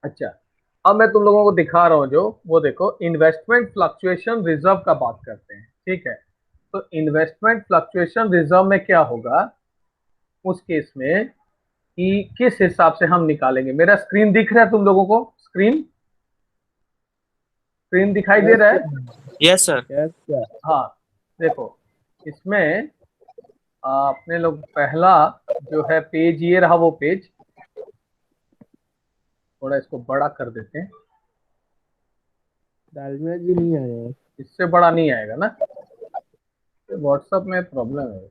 अच्छा, अब मैं तुम लोगों को दिखा रहा हूँ जो, वो देखो, इन्वेस्टमेंट फ्लक्चुएशन रिजर्व का बात करते हैं, ठीक है। तो इन्वेस्टमेंट फ्लक्चुएशन रिजर्व में क्या होगा उस केस में, कि किस हिसाब से हम निकालेंगे। मेरा स्क्रीन दिख रहा है तुम लोगों को? स्क्रीन स्क्रीन दिखाई दे यस रहा है? Sir. Yes sir. Yes sir. हाँ, देखो, इसमें अपने लोग पहला जो है पेज, ये रहा वो पेज। थोड़ा इसको बड़ा कर देते हैं, डालमिया जी नहीं आए। इससे बड़ा नहीं आएगा ना, व्हाट्सएप में प्रॉब्लम है।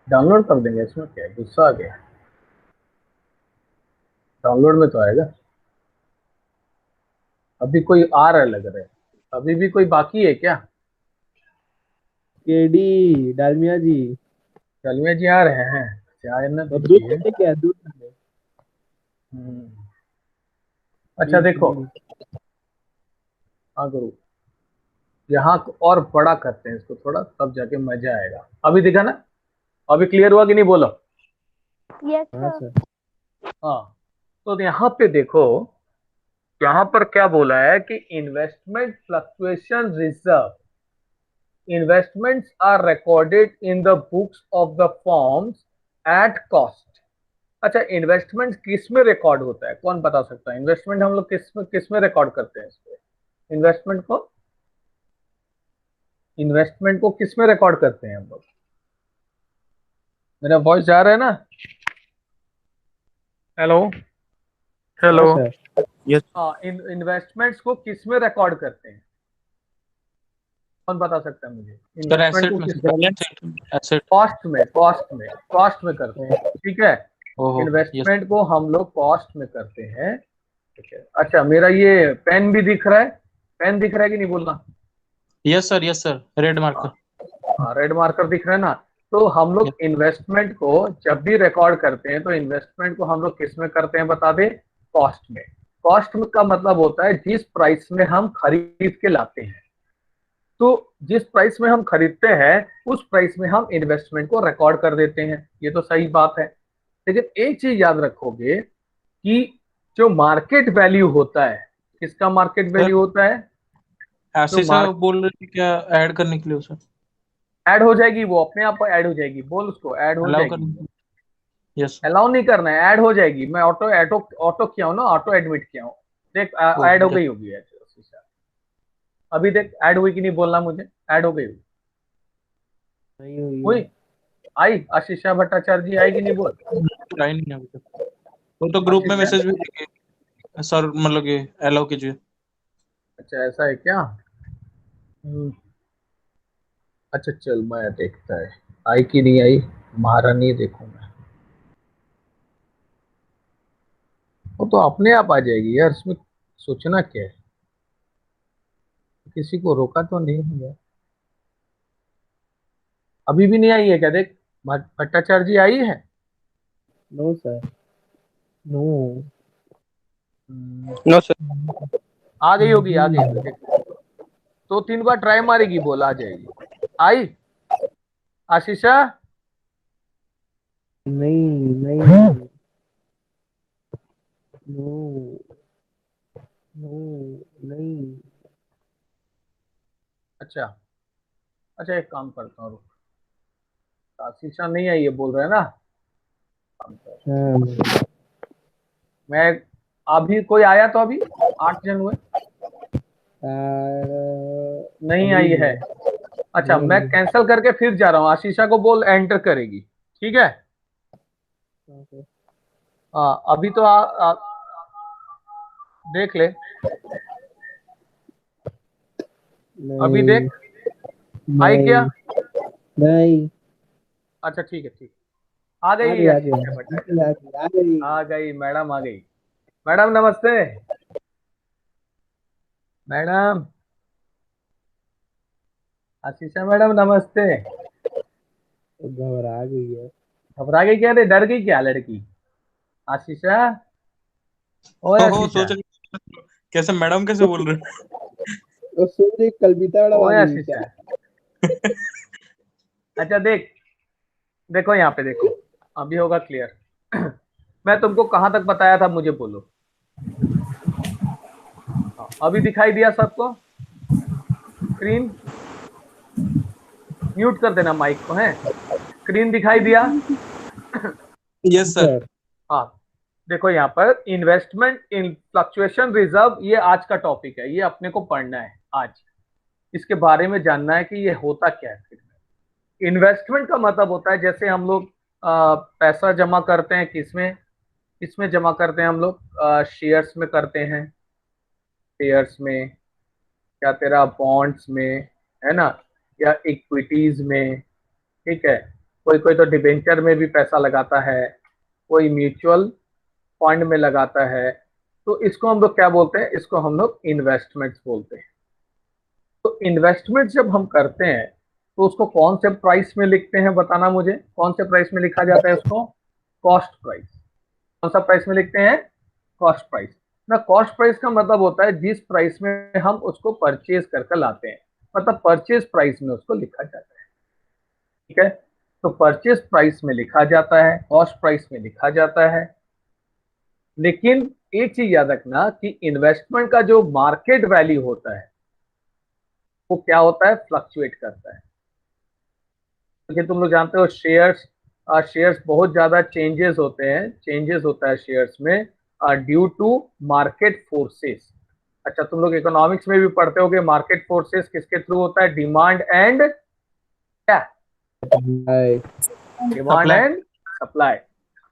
डाउनलोड कर देंगे, इसमें क्या है, गुस्सा आ गया। डाउनलोड में तो आएगा। अभी कोई आ रहा है लग रहा है, अभी भी कोई बाकी है क्या? केडी डालमिया जी। चलवे जी आ रहे हैं, चाय ना और दूध दीजिए। लेने क्या है, दूध लेने। हम्म, अच्छा मिल्क देखो, मिल्क। हाँ गुरु, यहाँ और बड़ा करते हैं इसको थोड़ा, तब जाके मजा आएगा। अभी दिखा ना? अभी क्लियर हुआ कि नहीं, बोलो। यस हाँ सर। सर। हाँ, तो यहाँ पे देखो, यहाँ पर क्या बोला है कि investment fluctuation reserve, investments are recorded in the books of the firms at cost। अच्छा, इन्वेस्टमेंट किस में रिकॉर्ड होता है, कौन बता सकता है? इन्वेस्टमेंट हम लोग किस में रिकॉर्ड करते हैं इसको? इन्वेस्टमेंट को किस में रिकॉर्ड करते हैं हम लोग? मेरा वॉइस जा रहा है ना? Hello, hello. हाँ सर। यस हाँ, इन्वेस्टमेंट्स को किस में रिकॉर्ड करते हैं, कौन बता सकता है मुझे? सर। इन्वेस्टमेंट एसेट को में किस, बैलेंस शीट एसेट। कॉस्ट में करते हैं, ठीक है। ओहो यस। इन्वेस्टमेंट को हम लोग कॉस्ट में करते हैं, ठीक है। अच्छा, मेरा ये पेन भी दिख रहा है, पेन दिख रहा है कि नहीं, बोलना। Yes sir, yes sir, red marker. हाँ, हाँ, रेड मार्कर दिख रहा है ना? तो हम यस। लोग इन्वेस्टमेंट को जब भी रिकॉर्ड करते हैं, तो इन्वेस्टमेंट को हम लोग किस में करते हैं, बता दे? कॉस्ट में। कॉस्ट का मतलब होता है जिस प्राइस में हम खरीद के लाते हैं। तो जिस प्राइस में हम खरीदते हैं, उस प्राइस में हम इन्वेस्टमेंट को रिकॉर्ड कर देते हैं, ये तो सही बात है। लेकिन एक चीज याद रखोगे कि जो मार्केट वैल्यू होता है, किसका मार्केट सर वैल्यू होता है? जो आशीष मार्क साहब बोल रहे थे क्या ऐड करने के लिए सर? ऐड हो जाएगी, वो अपने आप ऐड हो जाएगी, बोल उसको, ऐड हो अलाउ जाएगी। करने के लिए? Yes sir. अलाउ नहीं करना है, ऐड हो जाएगी। मैं ऑटो ऑटो ऑटो किया हूँ ना, ऑटो एडमिट किया हूँ। देख, ऐड ओके हो यस। गई होगी अभी देख, ऐड हुई कि नहीं, बोलना मुझे, ऐड हो गई होगी। नहीं हुई है। हुई? आई आशीषा भट्टाचार्य जी, आई कि नहीं, बोल। आई नहीं है अभी तक। वो तो ग्रुप में आशीषा, मैसेज भी देंगे सर, मतलब ये अलाउ कीजिए। अच्छा ऐसा है क्या? अच्छा चल, मैं देखता है आई कि नहीं आई, महारानी देखूं मैं। वो तो अपने आप आ जाएगी यार, इसमें सोचना क्या है, किसी को रोका तो नहीं है। अभी भी नहीं आई है क्या, देख, भट्टाचार्य जी आई है। No sir. No. Hmm, no sir. आ गई होगी, आ गई होगी, देख। तो 3 बार ट्राई मारेगी, बोल आ जाएगी। आई आशीषा? नहीं नहीं। नो। नो। नहीं। अच्छा, अच्छा एक काम करता हूँ, रुक। आशीषा नहीं आई है बोल रहे हैं ना? काम कर। हाँ। मैं, अभी कोई आया तो अभी 8 जन हुए, नहीं अभी आई नहीं है। है। अच्छा, नहीं मैं अभी। कैंसिल करके फिर जा रहा हूँ, आशीषा को बोल एंटर करेगी, ठीक है। नहीं। हाँ, अभी तो देख ले, अभी नहीं। देख, आई क्या? नहीं। अच्छा ठीक है, ठीक है। आ आ गई गई आ आशीषा गई आ भट्टाचार्य, गई आ गई। आ गई मैडम, आ गई। मैडम नमस्ते। मैडम, आशीषा मैडम नमस्ते। तो घबरा गई है। घबरा गई क्या रे, डर गई क्या लड़की? आशीषा, ओए ओहो आशीषा, सोच रहे कैसे मैडम कैसे बोल रहे तो सोच एक कलबिता उड़वा ओए गई क्या। आशीषा। अच्छा देख, देखो यहाँ पे देखो, अभी होगा क्लियर। मैं तुमको कहाँ तक बताया था, मुझे बोलो। अभी दिखाई दिया सबको स्क्रीन? म्यूट कर देना माइक को, है। स्क्रीन दिखाई दिया? Yes sir. हाँ, देखो यहाँ पर इन्वेस्टमेंट इन फ्लक्चुएशन रिजर्व, ये आज का टॉपिक है, ये अपने को पढ़ना है आज, इसके बारे में जानना है कि ये होता क्या है। इन्वेस्टमेंट का मतलब होता है जैसे हम लोग पैसा जमा करते हैं, किसमें जमा करते हैं हम लोग? शेयर्स में करते हैं, शेयर्स में, या तेरा बॉन्ड्स में, है ना, या इक्विटीज में, ठीक है। कोई कोई तो डिबेंचर में भी पैसा लगाता है, कोई म्यूचुअल फंड में लगाता है। तो इसको हम लोग क्या बोलते हैं? इसको हम लोग इन्वेस्टमेंट्स बोलते हैं। तो इन्वेस्टमेंट जब हम करते हैं तो उसको कौन से प्राइस में लिखते हैं? बताना मुझे, कौन से प्राइस में लिखा जाता है उसको? Cost price. कौन सा प्राइस में लिखते हैं? कॉस्ट प्राइस ना। कॉस्ट प्राइस का मतलब होता है जिस प्राइस में हम उसको परचेज करके लाते हैं, मतलब परचेज प्राइस में उसको लिखा जाता है, ठीक है। तो परचेज प्राइस में लिखा जाता है, कॉस्ट प्राइस में लिखा जाता है। लेकिन एक चीज याद रखना कि इन्वेस्टमेंट का जो मार्केट वैल्यू होता है वो क्या होता है? फ्लक्चुएट करता है। क्योंकि तुम लोग जानते हो शेयर्स बहुत ज्यादा चेंजेस होते हैं, चेंजेस होता है शेयर्स में ड्यू टू मार्केट फोर्सेस। अच्छा, तुम लोग इकोनॉमिक्स में भी पढ़ते होगे मार्केट फोर्सेस किसके थ्रू होता है? डिमांड एंड क्या? Demand and supply.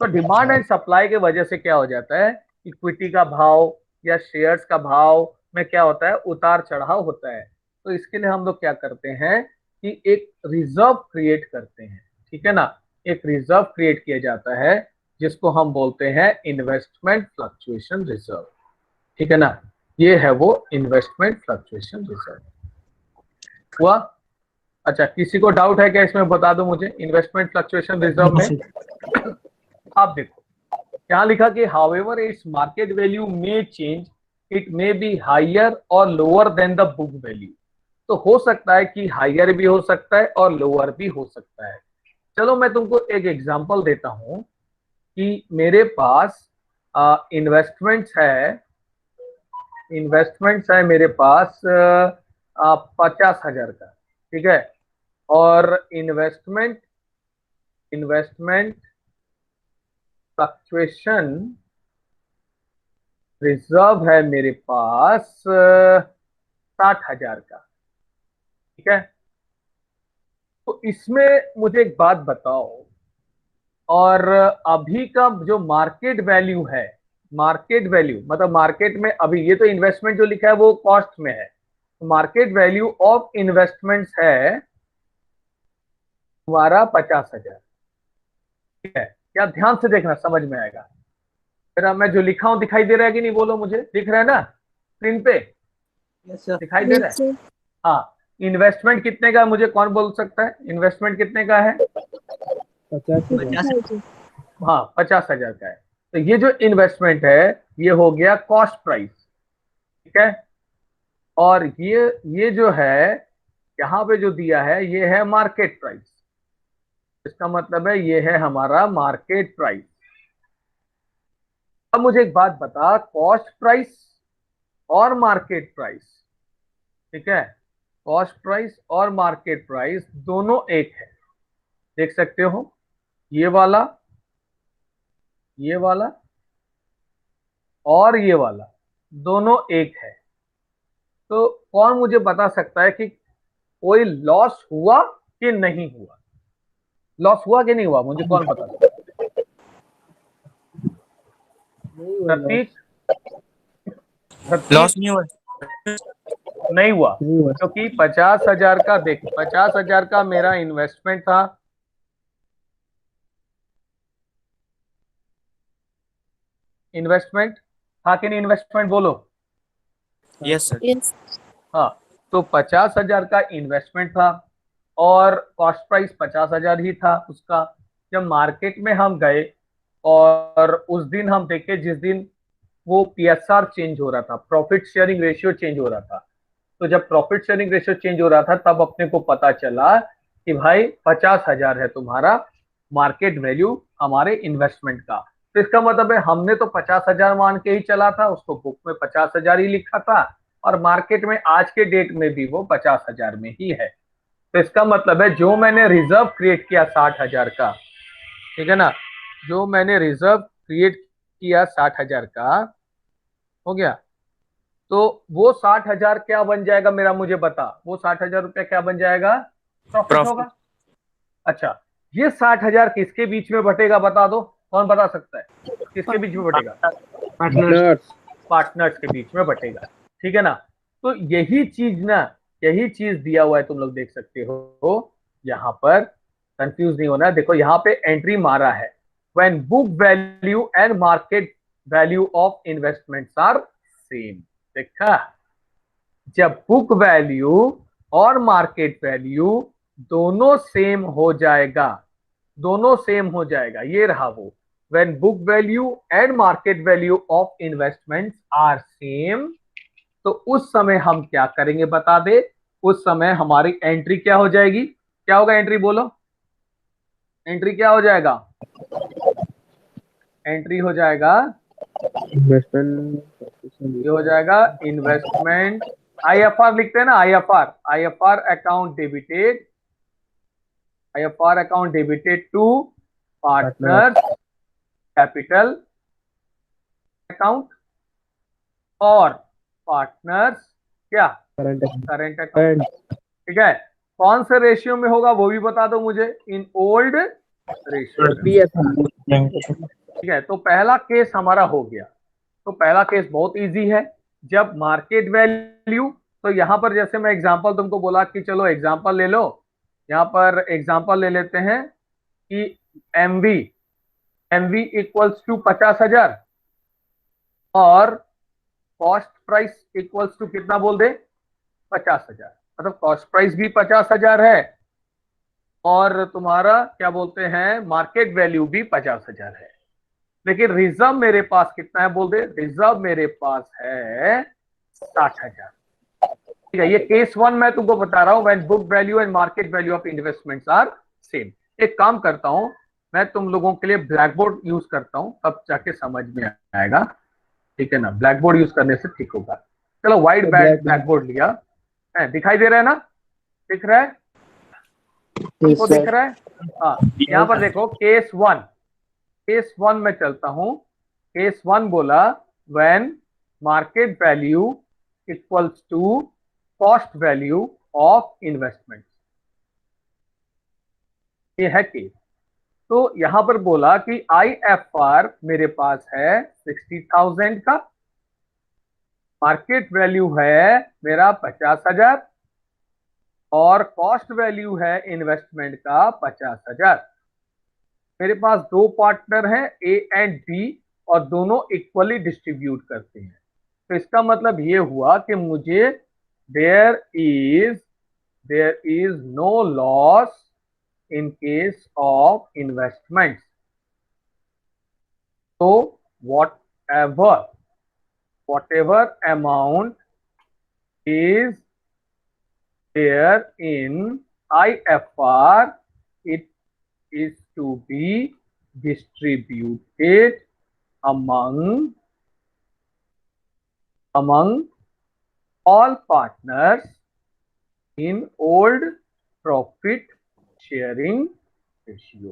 तो डिमांड एंड सप्लाई के वजह से क्या हो जाता है? इक्विटी का भाव या शेयर्स का भाव में क्या होता है? उतार चढ़ाव होता है। तो इसके लिए हम लोग क्या करते हैं कि एक रिजर्व क्रिएट करते हैं, ठीक है ना। एक रिजर्व क्रिएट किया जाता है जिसको हम बोलते हैं इन्वेस्टमेंट फ्लक्चुएशन रिजर्व, ठीक है ना। ये है वो इन्वेस्टमेंट फ्लक्चुएशन रिजर्व हुआ। अच्छा, किसी को डाउट है क्या इसमें? बता दो मुझे, इन्वेस्टमेंट फ्लक्चुएशन रिजर्व में आप देखो क्या लिखा कि however its market value may change, it may be higher और lower than the book value. तो हो सकता है कि हायर भी हो सकता है और लोअर भी हो सकता है। चलो मैं तुमको एक एग्जांपल देता हूं कि मेरे पास इन्वेस्टमेंट्स है मेरे पास 50,000 का, ठीक है। और इन्वेस्टमेंट फ्लक्चुएशन रिजर्व है मेरे पास 60,000 का, ठीक है। तो इसमें मुझे एक बात बताओ, और अभी का जो मार्केट वैल्यू है, मार्केट वैल्यू मतलब मार्केट में अभी, ये तो इन्वेस्टमेंट जो लिखा है वो कॉस्ट में है, तो मार्केट वैल्यू ऑफ इन्वेस्टमेंट्स है तुम्हारा 50,000, ठीक है। क्या ध्यान से देखना, समझ में आएगा। फिर मैं जो लिखा हूं दिखाई दे रहा है कि नहीं? बोलो मुझे, दिख रहा है ना स्क्रीन पे? दिखाई दे रहा है? हाँ। इन्वेस्टमेंट कितने का है मुझे कौन बोल सकता है? इन्वेस्टमेंट कितने का है? 50,000। हाँ, 50,000 का है। तो ये जो इन्वेस्टमेंट है ये हो गया कॉस्ट प्राइस, ठीक है। और ये जो है यहाँ पे जो दिया है ये है मार्केट प्राइस। इसका मतलब है ये है हमारा मार्केट प्राइस। अब मुझे एक बात बता, कॉस्ट प्राइस और मार्केट प्राइस, ठीक है, कॉस्ट प्राइस और मार्केट प्राइस दोनों एक है। देख सकते हो ये वाला और ये वाला दोनों एक है। तो कौन मुझे बता सकता है कि कोई लॉस हुआ कि नहीं हुआ? लॉस हुआ कि नहीं हुआ, मुझे कौन बता सकता है? प्रतीक? लॉस नहीं हुआ। नहीं हुआ क्योंकि 50,000 का, देख 50,000 का मेरा इन्वेस्टमेंट था, इन्वेस्टमेंट था कि नहीं? इन्वेस्टमेंट बोलो। Yes sir. हाँ, तो 50,000 का इन्वेस्टमेंट था और कॉस्ट प्राइस 50,000 ही था उसका। जब मार्केट में हम गए और उस दिन हम देखे, जिस दिन वो PSR चेंज हो रहा था, प्रॉफिट शेयरिंग रेशियो चेंज हो रहा था, तो जब प्रॉफिट शेयरिंग रेशियो चेंज हो रहा था तब अपने को पता चला कि भाई 50,000 है तुम्हारा मार्केट वैल्यू हमारे इन्वेस्टमेंट का। तो इसका मतलब है हमने तो 50,000 मान के ही चला था, उसको बुक में 50,000 ही लिखा था और मार्केट में आज के डेट में भी वो 50,000 में ही है। तो इसका मतलब है जो मैंने रिजर्व क्रिएट किया 60,000 का, ठीक है ना, जो मैंने रिजर्व क्रिएट किया 60,000 का, हो गया, तो वो 60,000 क्या बन जाएगा मेरा, मुझे बता, वो 60,000 रुपया क्या बन जाएगा, प्रॉफिट होगा। अच्छा, ये 60,000 किसके बीच में बटेगा बता दो, कौन बता सकता है, किसके बीच में बटेगा, पार्टनर्स के बीच में बटेगा, ठीक है ना। तो यही चीज ना, यही चीज दिया हुआ है, तुम लोग देख सकते हो, यहां पर कंफ्यूज नहीं होना। देखो यहां पे एंट्री मारा है, when book value and market value of investments are same. देखा, जब बुक वैल्यू और मार्केट वैल्यू दोनों सेम हो जाएगा, दोनों सेम हो जाएगा, ये रहा वो, when book value and market value of investments are same, तो उस समय हम क्या करेंगे बता दे, उस समय हमारी एंट्री क्या हो जाएगी, क्या होगा एंट्री, बोलो एंट्री क्या हो जाएगा, एंट्री हो जाएगा, ये हो जाएगा इन्वेस्टमेंट, IFR लिखते हैं ना, IFR account debited, IFR account debited to partners capital account और पार्टनर्स क्या, करंट अकाउंट, ठीक है। कौन से रेशियो में होगा वो भी बता दो मुझे, इन ओल्ड रेशियो, ठीक है। तो पहला केस हमारा हो गया, तो पहला केस बहुत इजी है, जब मार्केट वैल्यू, तो यहां पर जैसे मैं एग्जांपल तुमको बोला कि चलो एग्जांपल ले लो, यहां पर एग्जांपल ले लेते हैं कि एमवी इक्वल्स टू 50,000 और कॉस्ट प्राइस इक्वल्स टू कितना बोल दे, 50,000, मतलब कॉस्ट प्राइस भी 50,000 है और तुम्हारा क्या बोलते हैं मार्केट वैल्यू भी 50,000 है, लेकिन रिजर्व मेरे पास कितना है बोल दे, रिजर्व मेरे पास है 60,000, ठीक है। ये केस 1 मैं तुमको बता रहा हूं, when book value and market value of investments are same. एक काम करता हूं, मैं तुम लोगों के लिए ब्लैक बोर्ड यूज करता हूं, तब जाके समझ में आएगा, ठीक है ना, ब्लैक बोर्ड यूज करने से ठीक होगा। चलो व्हाइट ब्लैक बोर्ड लिया है, दिखाई दे रहा है ना, दिख रहा है, तुमको दिख रहा है, हाँ। यहाँ पर देखो केस 1 में चलता हूं, केस 1 बोला when market value equals to cost value of investment, ये है केस। तो यहां पर बोला कि IFR मेरे पास है 60,000 का, मार्केट वैल्यू है मेरा 50,000 और कॉस्ट वैल्यू है इन्वेस्टमेंट का 50,000। मेरे पास दो पार्टनर हैं A एंड B और दोनों इक्वली डिस्ट्रीब्यूट करते हैं, तो इसका मतलब ये हुआ कि मुझे there is no loss in case of investments, so whatever amount is there in IFR, it is to be distributed among all partners in old profit sharing ratio.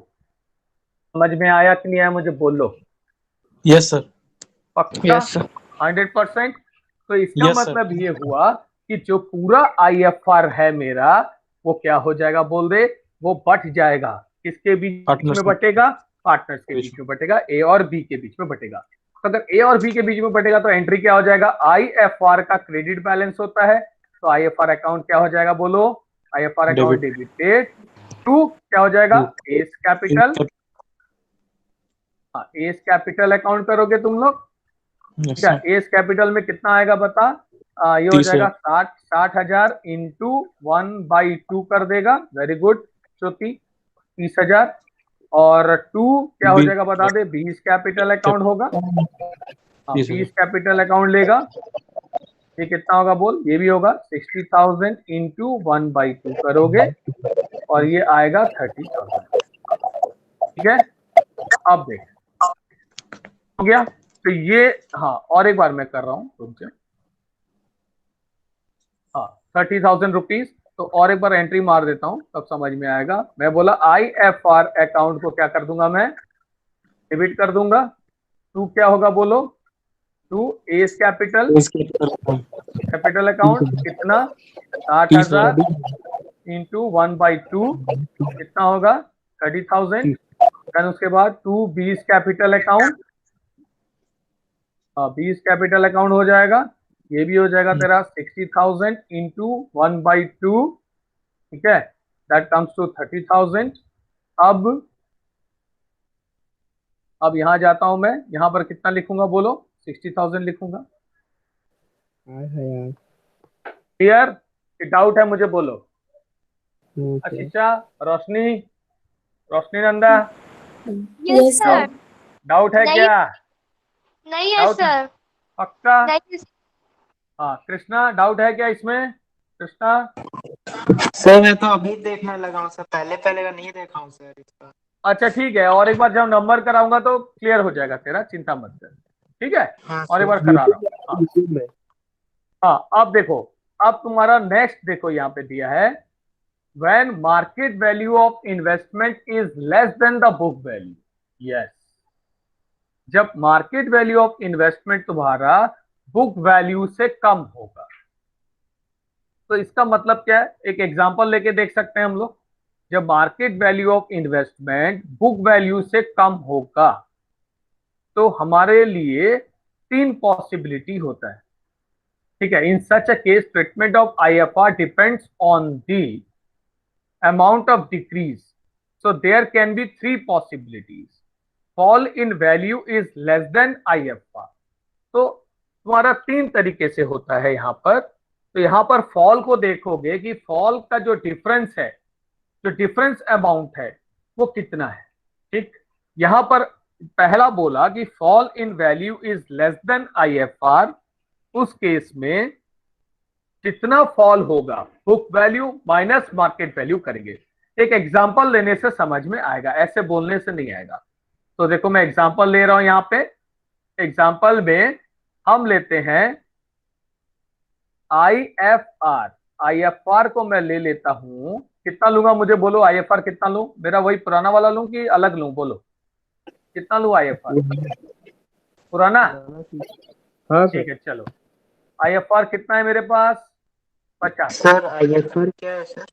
समझ में आया कि नहीं आया मुझे बोलो, यस सर, पक्का 100%। तो इसका मतलब ये हुआ कि जो पूरा IFR है मेरा वो क्या हो जाएगा बोल दे, वो बट जाएगा, किसके बीच में बटेगा, पार्टनर्स के बीच में बटेगा, A और B के बीच में बटेगा। तो अगर A और B के बीच में बटेगा तो एंट्री क्या हो जाएगा, IFR का क्रेडिट बैलेंस होता है, तो IFR अकाउंट क्या हो जाएगा बोलो, IFR अकाउंट डेबिटेड टू क्या हो जाएगा, S capital, A's capital account करोगे तुम लोग, ठीक है। एस कैपिटल में कितना आएगा बता, ये हो जाएगा 60,000 इंटू 1/2 कर देगा, वेरी गुड श्रुति, 30,000 और 2 क्या हो जाएगा बता दे, 20 कैपिटल अकाउंट होगा, 20 कैपिटल अकाउंट लेगा, ये कितना होगा बोल, ये भी होगा 60,000 इंटू 1/2 करोगे और ये आएगा 30,000, ठीक है। अब देख हो गया। तो ये, हाँ और एक बार मैं कर रहा हूँ, रुक जाओ। हाँ 30,000 रुपीज। तो और एक बार एंट्री मार देता हूँ तब समझ में आएगा। मैं बोला IFR अकाउंट को क्या कर दूंगा, मैं डेबिट कर दूंगा। टू क्या होगा बोलो, to S capital, capital account कितना, 60,000 इंटू 1/2 कितना होगा, 30,000। देन उसके बाद टू बीस कैपिटल अकाउंट, 20 कैपिटल अकाउंट हो जाएगा। ये भी हो जाएगा तेरा 60,000 इंटू 1/2, ठीक है, दैट कम्स टू 30,000। अब यहां जाता हूं मैं, यहां पर कितना लिखूंगा बोलो, 60,000 लिखूंगा। यार क्लियर? डाउट है मुझे बोलो। okay. आशीषा, रोशनी, रोशनी नंदा, यस सर। डाउट है नहीं, क्या? नहीं है डाउट सर। पक्का? नहीं हाँ कृष्णा, डाउट है क्या इसमें? कृष्णा, सर मैं तो अभी देखने लगा हूँ सर, पहले पहले का नहीं देखा हूँ सर इसका। अच्छा ठीक है, और एक बार जब नंबर कराऊंगा तो क्लियर हो जाएगा तेरा, चिंता मत कर, ठीक है। हाँ और एक सर। बार करा रहा हूँ। हाँ YouTube में हाँ, अब देखो, अब तुम्हारा नेक्स्ट देखो यहाँ पे दिया है, when market value of investment is less then the book value. Yes, जब मार्केट वैल्यू ऑफ इन्वेस्टमेंट तुम्हारा बुक वैल्यू से कम होगा। तो इसका मतलब क्या है, एक एग्जांपल लेके देख सकते हैं हम लोग। जब market value of investment book value से कम होगा तो हमारे लिए तीन पॉसिबिलिटी होता है, ठीक है। In such a case treatment of IFR depends on the amount of decrease, so there can be three possibilities. Fall in value is less than IFR। तो तुम्हारा तीन तरीके से होता है यहां पर। तो यहां पर फॉल को देखोगे कि फॉल का जो डिफरेंस है, जो डिफरेंस अमाउंट है वो कितना है, ठीक। यहां पर पहला बोला कि fall in value is less than IFR, उस केस में कितना फॉल होगा, book value minus market value करेंगे। एक एग्जांपल लेने से समझ में आएगा, ऐसे बोलने से नहीं आएगा। तो देखो मैं एग्जांपल ले रहा हूं यहां पे। एग्जांपल में हम लेते हैं IFR। IFR को मैं ले लेता हूं, कितना लूंगा मुझे बोलो, IFR कितना लूं? मेरा वही पुराना वाला लूं कि अलग लूं, बोलो कितना लूं IFR? पुराना? हाँ ठीक सर। है चलो, IFR कितना है मेरे पास, 50। सर IFR क्या है सर?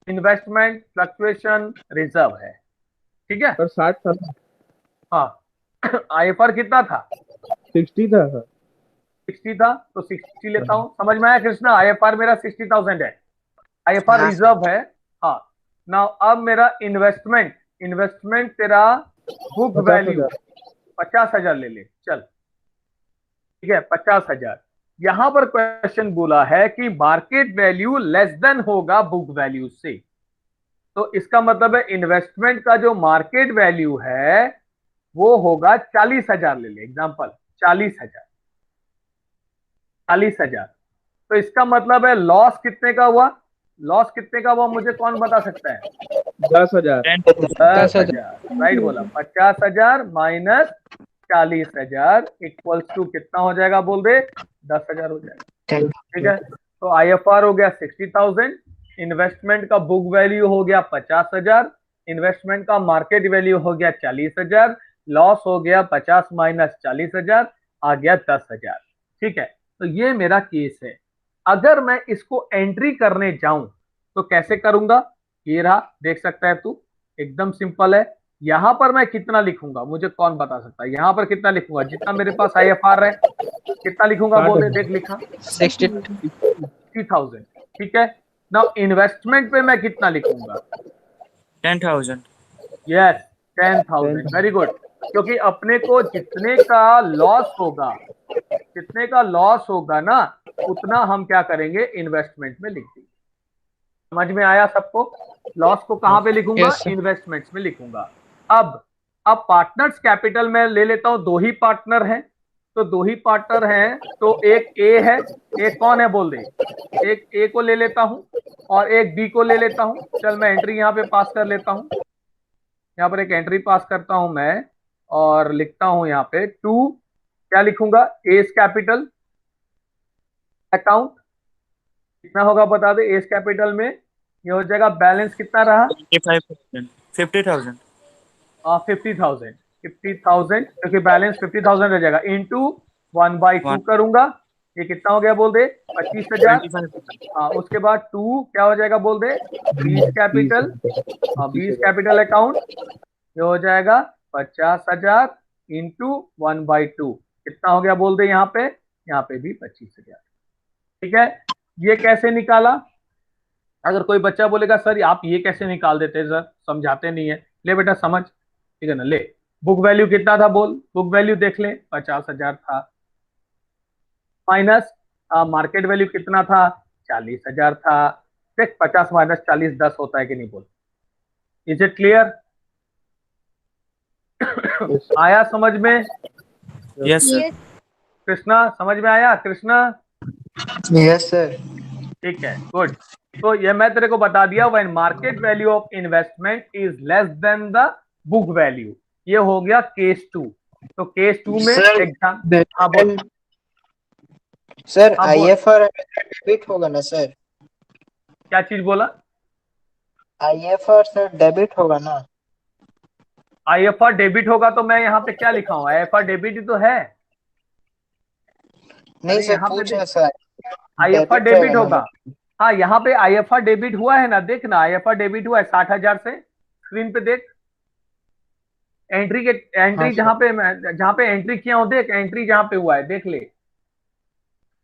इन्वेस्टमेंट फ्लक्चुएशन रिजर्व है, ठीक है। पर 60 था, हाँ IFR कितना था, 60 था सर। 60 था, तो 60 लेता हूं। समझ में आया कृष्णा? IFR मेरा 60,000 है, IFR हाँ रिजर्व है। हाँ ना, अब मेरा इन्वेस्टमेंट, इन्वेस्टमेंट तेरा बुक 50,000। वैल्यू 50,000 ले ले चल, ठीक है 50,000। यहां पर क्वेश्चन बोला है कि मार्केट वैल्यू लेस देन होगा बुक वैल्यू से। तो इसका मतलब है इन्वेस्टमेंट का जो मार्केट वैल्यू है वो होगा 40,000, ले ले एग्जांपल, 40,000, 40,000। तो इसका मतलब है लॉस कितने का हुआ, लॉस कितने का हुआ मुझे कौन बता सकता है? 10,000। 10,000, राइट बोला। 50,000 माइनस 40,000 इक्वल्स टू कितना हो जाएगा बोल दे, 10,000 हो जाएगा, ठीक है। तो IFR हो गया 60,000, इन्वेस्टमेंट का बुक वैल्यू हो गया 50,000, इन्वेस्टमेंट का मार्केट वैल्यू हो गया 40,000, लॉस हो गया 50 माइनस 40,000, आ गया 10,000, ठीक है। तो ये मेरा केस है। अगर मैं इसको एंट्री करने जाऊं तो कैसे करूंगा, ये रहा, देख सकता है तू, एकदम सिंपल है। यहां पर मैं कितना लिखूंगा मुझे कौन बता सकता है? यहां पर कितना लिखूंगा, जितना मेरे पास IFR है कितना लिखूंगा बोल दे, देख लिखा 60,000, ठीक है। नाउ इन्वेस्टमेंट पे मैं कितना लिखूंगा, 10,000। Yes 10,000, very good. क्योंकि अपने को जितने का लॉस होगा, जितने का लॉस होगा ना, उतना हम क्या करेंगे, इन्वेस्टमेंट में लिख देंगे। समझ में आया सबको? लॉस को कहां पे लिखूंगा, Yes, sir. इन्वेस्टमेंट्स में लिखूंगा। अब पार्टनर्स कैपिटल में ले लेता हूं, दो ही पार्टनर हैं, तो दो ही पार्टनर हैं, तो एक ए है, एक कौन है बोल दे, एक ए को ले लेता हूं और एक बी को ले लेता हूं। चल मैं एंट्री यहां पे पास कर लेता हूं, यहां पर एक एंट्री पास करता हूं मैं। और लिखता हूं यहाँ पे 2, क्या लिखूंगा, एस कैपिटल अकाउंट कितना होगा बता दे। एस कैपिटल में ये हो जाएगा, बैलेंस कितना रहा, 50,000 50,000 50,000 50,000, क्योंकि बैलेंस 50,000 रह जाएगा, इंटू 1/2 करूंगा। ये कितना हो गया बोल दे, 25,000। 25,000 हाँ, उसके बाद 2 क्या हो जाएगा बोल दे, 20 कैपिटल, 20 कैपिटल अकाउंट, ये हो जाएगा 50,000 इंटू 1/2, कितना हो गया बोल दे, यहाँ पे भी 25,000। ठीक है, ये कैसे निकाला। अगर कोई बच्चा बोलेगा सर आप ये कैसे निकाल देते हैं, सर समझाते नहीं है, ले बेटा समझ, ठीक है ना, ले। बुक वैल्यू कितना था बोल, बुक वैल्यू देख ले, 50,000 था, माइनस मार्केट वैल्यू कितना था, 40,000 था। देख 50 माइनस 40 10 होता है कि नहीं बोल। Is it clear. आया समझ में। Yes sir. कृष्णा समझ में आया, कृष्णा। Yes sir. ठीक है, गुड। तो ये मैं तेरे को बता दिया, when market value of investment is less then the book value, ये हो गया केस 2। तो केस 2 में सर, एग्जाम, हाँ बोल, सर हाँ बोल, आईएफआर डेबिट होगा ना सर। क्या चीज बोला, आईएफआर सर डेबिट होगा ना। आईएफआर डेबिट होगा तो मैं यहाँ पे क्या लिखा हूँ, आईएफआर डेबिट ही तो है। नहीं अरे सर, यहाँ पे पूछ देख, रहे सर। आईएफआर डेबिट रहेगा डेबिट ना होगा। मतलब। हाँ, यहाँ पे आईएफआर डेबिट हुआ है ना, देख ना, आईएफआर डेबिट हुआ है 60,000 से, स्क्रीन पे देख, एंट्री के, हाँ एंट्री सर। जहाँ पे एंट्री किया हूं, देख एंट्री जहाँ पे हुआ है, देख ले,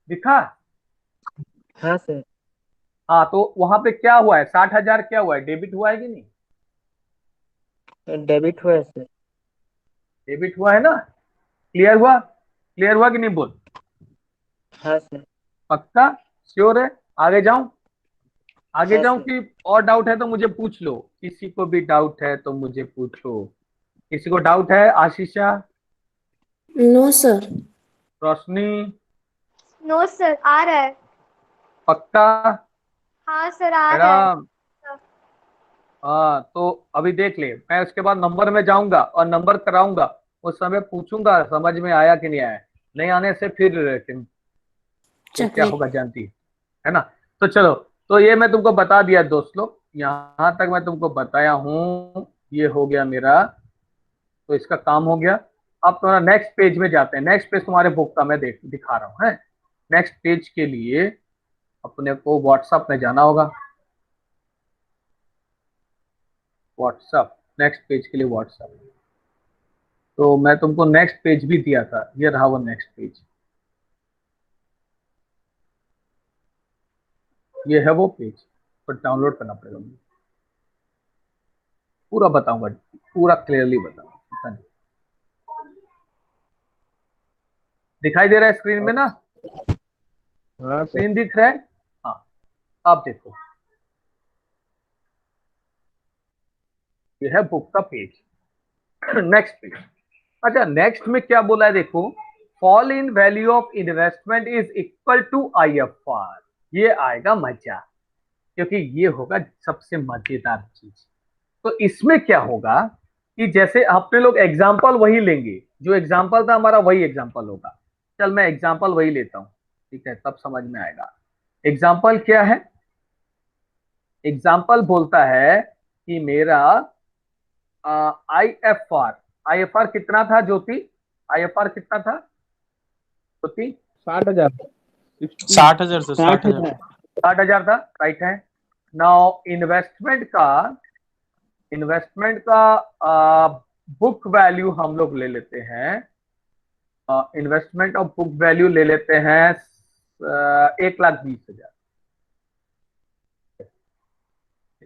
दिखा। हाँ सर। हाँ, तो वहां पे क्या हुआ है, 60,000 क्या हुआ है, डेबिट हुआ है कि नहीं, डेबिट हुआ है सर। डेबिट हुआ है ना, क्लियर हुआ, क्लियर हुआ कि नहीं बोल। हाँ सर। पक्का, श्योर है, आगे जाऊं, आगे हाँ जाऊं सर। कि और डाउट है तो मुझे पूछ लो, किसी को भी डाउट है तो मुझे पूछो, किसी को डाउट है, आशीषा, नो सर। रोशनी, नो सर, आ रहा है। पक्का, हाँ सर, आ रहा है। मैडम। हाँ, तो अभी देख ले, मैं उसके बाद नंबर में जाऊंगा और नंबर कराऊंगा, उस समय पूछूंगा समझ में आया कि नहीं आया, नहीं आने से फिर क्या चॉकलेट। होगा जानती है ना। तो चलो, तो ये मैं तुमको बता दिया दोस्त लोग, यहाँ तक मैं तुमको बताया हूँ, ये हो गया मेरा, तो इसका काम हो गया। अब तुम्हारा नेक्स्ट पेज में जाते हैं, नेक्स्ट पेज तुम्हारे बुक का मैं दिखा रहा हूँ, है। नेक्स्ट पेज के लिए अपने को व्हाट्सएप में जाना होगा, व्हाट्सएप, नेक्स्ट पेज के लिए व्हाट्सएप। तो मैं तुमको नेक्स्ट पेज भी दिया था, ये रहा वो नेक्स्ट पेज, ये है वो पेज, तो डाउनलोड करना पड़ेगा मुझे, पूरा बताऊंगा, पूरा क्लियरली बताऊंगा। दिखाई दे रहा है स्क्रीन में ना, हाँ सर। स्क्रीन दिख रहा है, हाँ। आप देखो, ये है बुक का पेज। नेक्स्ट पेज, अच्छा नेक्स्ट में क्या बोला है देखो, fall in value of investment is equal to IFR, ये आएगा मजा, क्योंकि ये होगा सबसे मजेदार चीज। तो इसमें क्या होगा कि जैसे अपने लोग एग्जाम्पल वही लेंगे, जो एग्जाम्पल था हमारा वही एग्जाम्पल होगा। चल मैं एग्जाम्पल वही लेता हूं, ठीक है, तब समझ में आएगा। एग्जाम्पल क्या है, एग्जाम्पल बोलता है कि मेरा आईएफआर, आईएफआर कितना था ज्योति, आईएफआर कितना था ज्योति, 60,000। 60,000 से 60,000। 60,000 था, राइट है। नाउ इन्वेस्टमेंट का बुक वैल्यू हम लोग ले लेते हैं, इन्वेस्टमेंट ऑफ बुक वैल्यू ले लेते हैं 1,20,000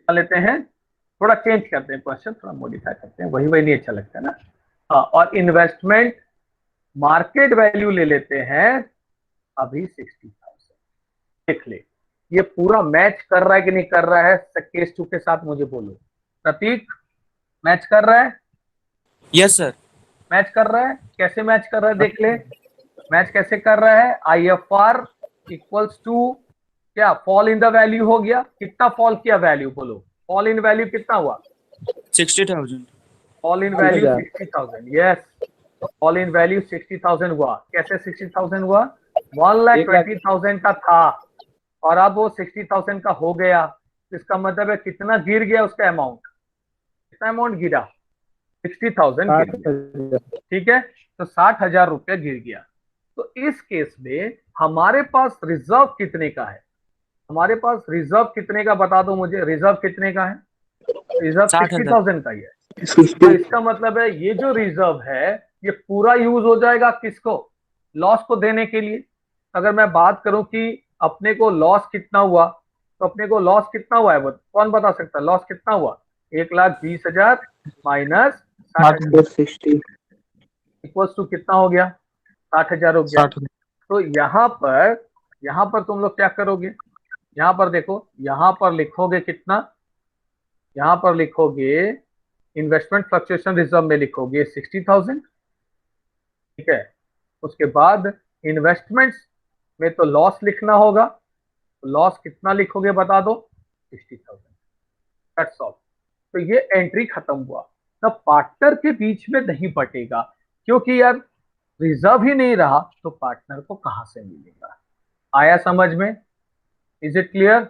लेते हैं, थोड़ा चेंज करते हैं क्वेश्चन, थोड़ा मॉडिफाई करते हैं, वही वही नहीं अच्छा लगता है ना। हाँ, और इन्वेस्टमेंट मार्केट वैल्यू ले लेते हैं अभी 60,000। देख ले, ये पूरा मैच कर रहा है कि नहीं कर रहा है केस 2 के साथ, मुझे बोलो। प्रतीक, मैच कर रहा है, यस सर। मैच कर रहा है, कैसे मैच कर रहा है देख ले, मैच कैसे कर रहा है, आईएफआर इक्वल्स टू क्या, फॉल इन द वैल्यू हो गया, कितना फॉल किया वैल्यू बोलो, फॉल इन वैल्यू कितना हुआ, 60,000। Fall in value 60,000, yes, fall in value 60,000 हुआ। कैसे 60,000 हुआ? 1,20,000 का था और अब वो 60,000 का हो गया। इसका मतलब है कितना गिर गया उसका अमाउंट? कितना अमाउंट गिरा? 60,000 गिर गया, ठीक है। तो 60,000 रुपया गिर गया। तो इस केस में हमारे पास रिजर्व कितने का है? हमारे पास रिजर्व कितने का बता दो मुझे, रिजर्व कितने का है? रिजर्व 60,000 का ही है। तो इसका मतलब है ये जो रिजर्व है ये पूरा यूज हो जाएगा किसको? लॉस को देने के लिए। अगर मैं बात करूं कि अपने को लॉस कितना हुआ, तो अपने को लॉस कितना हुआ है वो कौन बता सकता है? लॉस कितना हुआ? 1,20,000 माइनस 60,000 इक्वल्स टू कितना हो गया? 60,000 हो गया। तो यहाँ पर तुम लोग क्या करोगे? यहाँ पर देखो, यहाँ पर लिखोगे कितना? यहाँ पर लिखोगे इन्वेस्टमेंट फ्लक्चुएशन रिजर्व में लिखोगे 60,000, ठीक है। उसके बाद इन्वेस्टमेंट्स में तो लॉस लिखना होगा, तो लॉस कितना लिखोगे बता दो? 60,000, दैट्स ऑल। तो ये एंट्री खत्म हुआ ना, पार्टनर के बीच में नहीं बटेगा, क्योंकि यार रिजर्व ही नहीं रहा तो पार्टनर को कहां से मिलेगा? आया समझ में? Is it clear?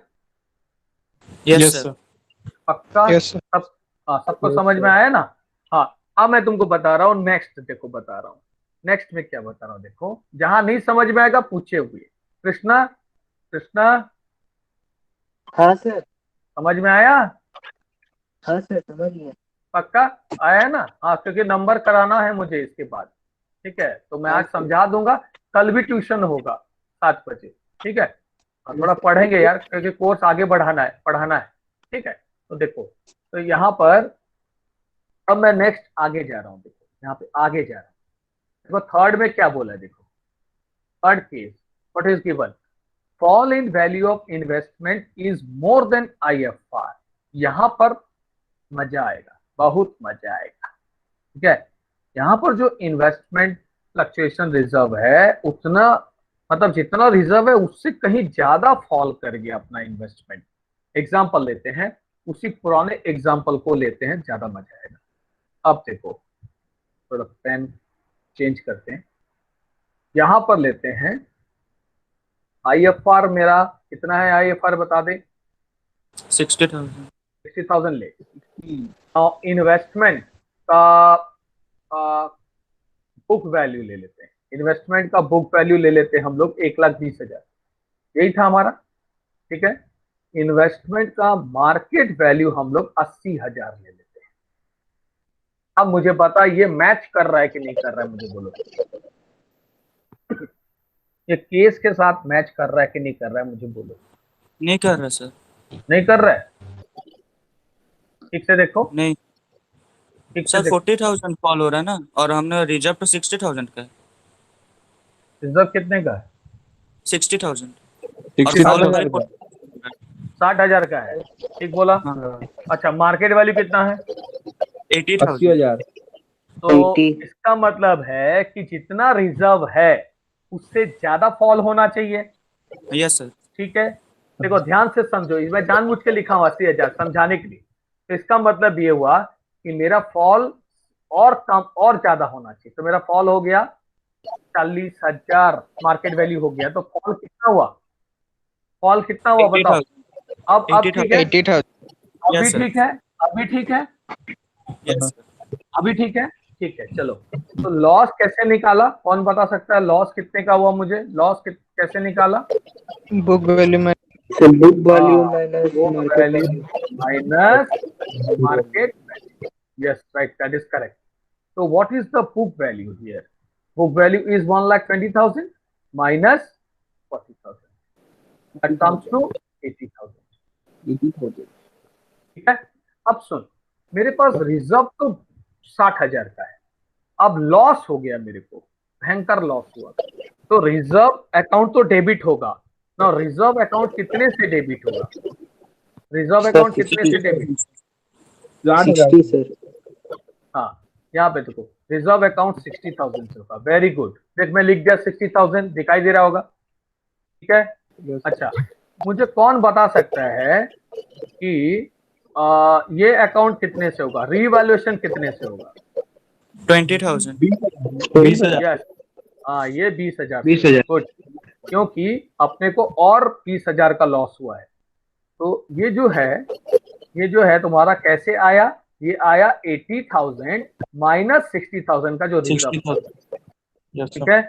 Yes sir. पक्का? Yes sir. सब सबको समझ में आया ना? हाँ, अब मैं तुमको बता रहा हूँ नेक्स्ट। देखो बता रहा हूँ नेक्स्ट में क्या बता रहा हूँ। देखो, जहां नहीं समझ में आएगा पूछे हुए। कृष्णा, कृष्णा हाँ सर। समझ में आया? हाँ सर समझ गया। पक्का आया है ना? हाँ, क्योंकि नंबर कराना है मुझे इसके बाद, ठीक है। तो मैं आज समझा दूंगा, कल भी ट्यूशन होगा 7 बजे, ठीक है। थोड़ा पढ़ेंगे यार, क्योंकि कोर्स आगे पढ़ाना है, ठीक है। तो देखो, तो यहाँ पर अब मैं नेक्स्ट आगे जा रहा हूँ। देखो यहाँ पे आगे जा रहा हूँ। देखो थर्ड में क्या बोला है, देखो third case what is given, fall in value of investment is more than IFR। यहाँ पर मजा आएगा, बहुत मजा आएगा, ठीक है। यहाँ पर जो इन्वेस्टमेंट फ्लक्चुएशन रिजर्व है उतना, मतलब जितना रिजर्व है उससे कहीं ज्यादा फॉल कर गया अपना इन्वेस्टमेंट। एग्जांपल लेते हैं, उसी पुराने एग्जांपल को लेते हैं, ज्यादा मजा आएगा। अब देखो, थोड़ा पेन चेंज करते हैं, यहां पर लेते हैं IFR। मेरा कितना है IFR बता दे? 60,000। 60,000 ले। इन्वेस्टमेंट का बुक वैल्यू ले लेते हैं, इन्वेस्टमेंट का बुक वैल्यू ले लेते हैं हम लोग 1,20,000, यही था हमारा, ठीक है। इन्वेस्टमेंट का मार्केट वैल्यू हम लोग 80,000 ले लेते हैं। अब मुझे बता ये मैच कर रहा है कि नहीं कर रहा है, मुझे बोलो। ये केस के साथ मैच कर रहा है कि नहीं कर रहा है, मुझे बोलो। नहीं कर रहा सर। नहीं कर रहा है? ठीक से देखो, नहीं ठीक से सर, देखो। 40,000 फॉल हो रहा है ना, और हमने रिजर्व तो 60,000 का है। रिजर्व कितने का है? 60,000 और 60,000 का। 60,000 का है, ठीक बोला। हाँ। अच्छा, मार्केट वैल्यू कितना है? 80,000। 80,000। तो इसका मतलब है कि जितना रिजर्व है उससे ज्यादा फॉल होना चाहिए, यस सर। ठीक है। देखो ध्यान से समझो, इसमें जानबूझ के लिखा हुआ 80,000 समझाने के लिए। तो इसका मतलब ये हुआ कि मेरा फॉल और कम और ज्यादा होना चाहिए। तो मेरा फॉल हो गया 40,000 मार्केट वैल्यू हो गया। तो फॉल कितना हुआ? फॉल कितना हुआ बताओ? 80,000। अब ठीक है? 80,000। अभी ठीक है? अभी ठीक है? यस अभी ठीक है? ठीक है, चलो। तो लॉस कैसे निकाला? कौन बता सकता है लॉस कितने का हुआ? मुझे लॉस कैसे निकाला? बुक वैल्यू में book value book value minus market value. Yes right, that is correct. So what is the book value here? Book value is 1,20,000 minus 40,000. That comes to 80,000. ठीक है? अब सुन, मेरे पास रिजर्व तो 60,000 का है, अब लॉस हो गया, मेरे को भयंकर लॉस हुआ। तो रिजर्व अकाउंट तो डेबिट होगा ना। रिजर्व अकाउंट कितने से डेबिट होगा? रिजर्व अकाउंट कितने से डेबिट? 60 सर। हाँ, यहाँ पे देखो, रिजर्व अकाउंट 60,000 से होगा। वेरी गुड, देख मैं लिख दिया 60,000, दिखाई दे रहा होगा, ठीक है। अच्छा, मुझे कौन बता सकता है कि ये अकाउंट कितने से होगा, रीवैल्यूएशन कितने से होगा? 20,000। 20,000। यस, हाँ ये 20,000 से 20,000। गुड, क्योंकि अपने को और 20,000 का लॉस हुआ है। तो ये जो है तुम्हारा कैसे आया, ये आया 80,000 माइनस 60,000 का जो रिजर्व था। 60,000। ठीक है,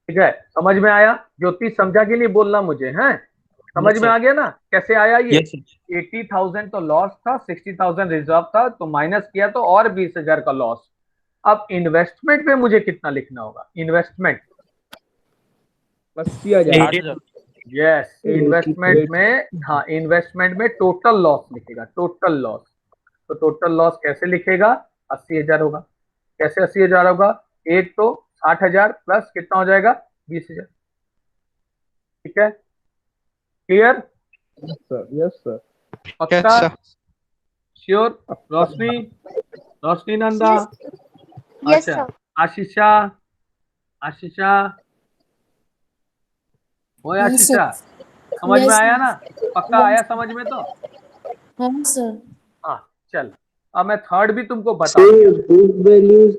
ठीक है, समझ में आया? ज्योति समझा के लिए बोलना मुझे, हैं? समझ में आ गया ना कैसे आया ये? 80,000 तो लॉस था, 60,000 रिजर्व था, तो माइनस किया तो और 20,000 का लॉस। अब इन्वेस्टमेंट में मुझे कितना लिखना होगा? इन्वेस्टमेंट 80,000। यस, इन्वेस्टमेंट में, हाँ इन्वेस्टमेंट में टोटल लॉस लिखेगा, टोटल लॉस। तो टोटल लॉस कैसे लिखेगा? 80,000 होगा। कैसे 80,000 होगा? एक तो 60,000 प्लस कितना हो जाएगा? 20,000। ठीक है, क्लियर? Yes sir. पक्का? श्योर? रोशनी, रोशनी नंदा, यस अच्छा, सर। आशीषा, आशीषा, ओए हाँ सर। आशीषा, समझ में यस आया ना? पक्का आया समझ में तो? हाँ सर। हाँ चल, अब मैं थर्ड भी तुमको बता सर दिया। बुक वैल्यू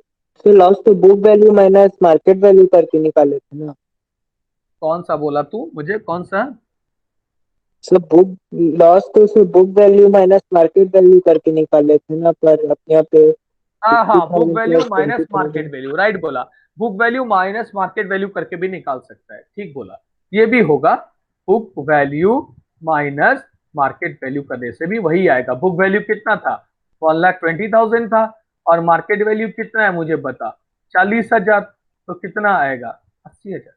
से लॉस तो book value minus market value करके निकाले थे ना। कौन सा बोला तू मुझे, कौन सा? सर बुक लॉस तो sir book value minus market value करके निकाले थे ना, पर अपने यहाँ पे हाँ हाँ, book 60,000 value plus minus market 20,000। Value, right बोला। Book value minus market value करके भी निकाल सकता है, ठीक बोला। ये भी होगा, book value minus market value करने से भी वही आएगा। बुक वैल्यू कितना था? 1,20,000 था, और मार्केट वैल्यू कितना है मुझे बता? 40,000। तो कितना आएगा? 80,000।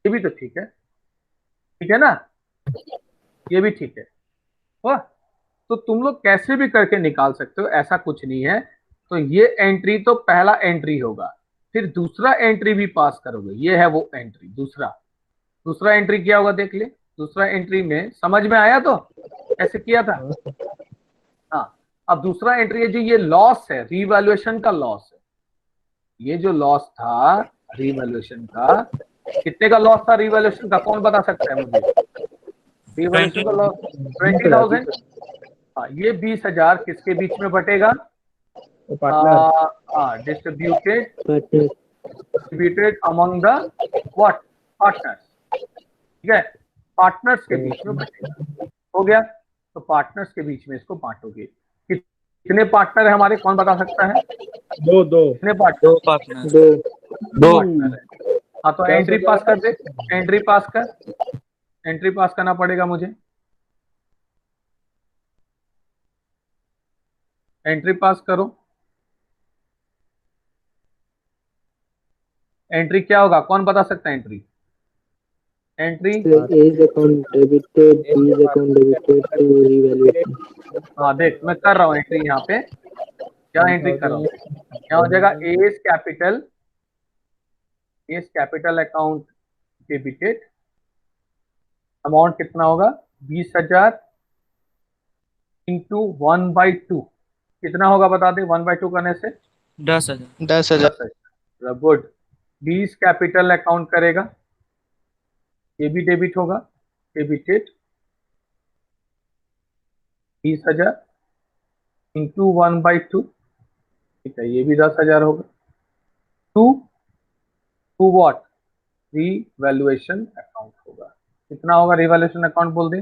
ये भी तो ठीक है, ठीक है ना? ये भी ठीक है, वाह। तो तुम लोग कैसे भी करके निकाल सकते हो, ऐसा कुछ नहीं है। तो ये एंट्री तो पहला एंट्री होगा, फिर दूसरा एंट्री भी पास करोगे, ये है वो एंट्री। दूसरा, दूसरा एंट्री क्या होगा देख ले। दूसरा एंट्री में समझ में आया तो कैसे किया था? हाँ, अब दूसरा एंट्री है जो ये लॉस है, रीवैल्यूएशन का लॉस है। ये जो लॉस था रीवैल्यूएशन का, कितने का लॉस था रीवैल्यूएशन का, कौन बता सकता है मुझे? रीवैल्यूएशन का लॉस 20,000। हाँ, ये 20,000 किसके बीच में बटेगा? Distributed, distributed among the what? Partners. ठीक है, पार्टनर्स के बीच में बटेगा। हो गया, तो पार्टनर्स के बीच में इसको बांटोगे। कितने पार्टनर है हमारे, कौन बता सकता है? दो कितने पार्टनर? 2 पार्टनर। दो पार्टनर है। हाँ, तो एंट्री पास कर दे, एंट्री पास कर, एंट्री पास करना पड़ेगा मुझे। एंट्री पास करो। एंट्री क्या होगा, कौन बता सकता है entry? Entry, A's account debited, B's account debited to revaluation. हाँ देख मैं कर रहा हूँ एंट्री यहाँ पे। क्या एंट्री कर रहा हूँ? क्या हो जाएगा? S capital account debited, amount कितना होगा? 20,000 इंटू 1/2। कितना होगा बता दे 1/2 करने से? 10,000। 10,000। 10,000। गुड, 20 कैपिटल अकाउंट करेगा, ये भी डेबिट होगा, डेबिटेड 20,000 इंटू 1/2। ठीक है, ये भी 10,000 होगा। To to what? Revaluation account होगा। कितना होगा रिवैल्यूएशन अकाउंट बोल दे?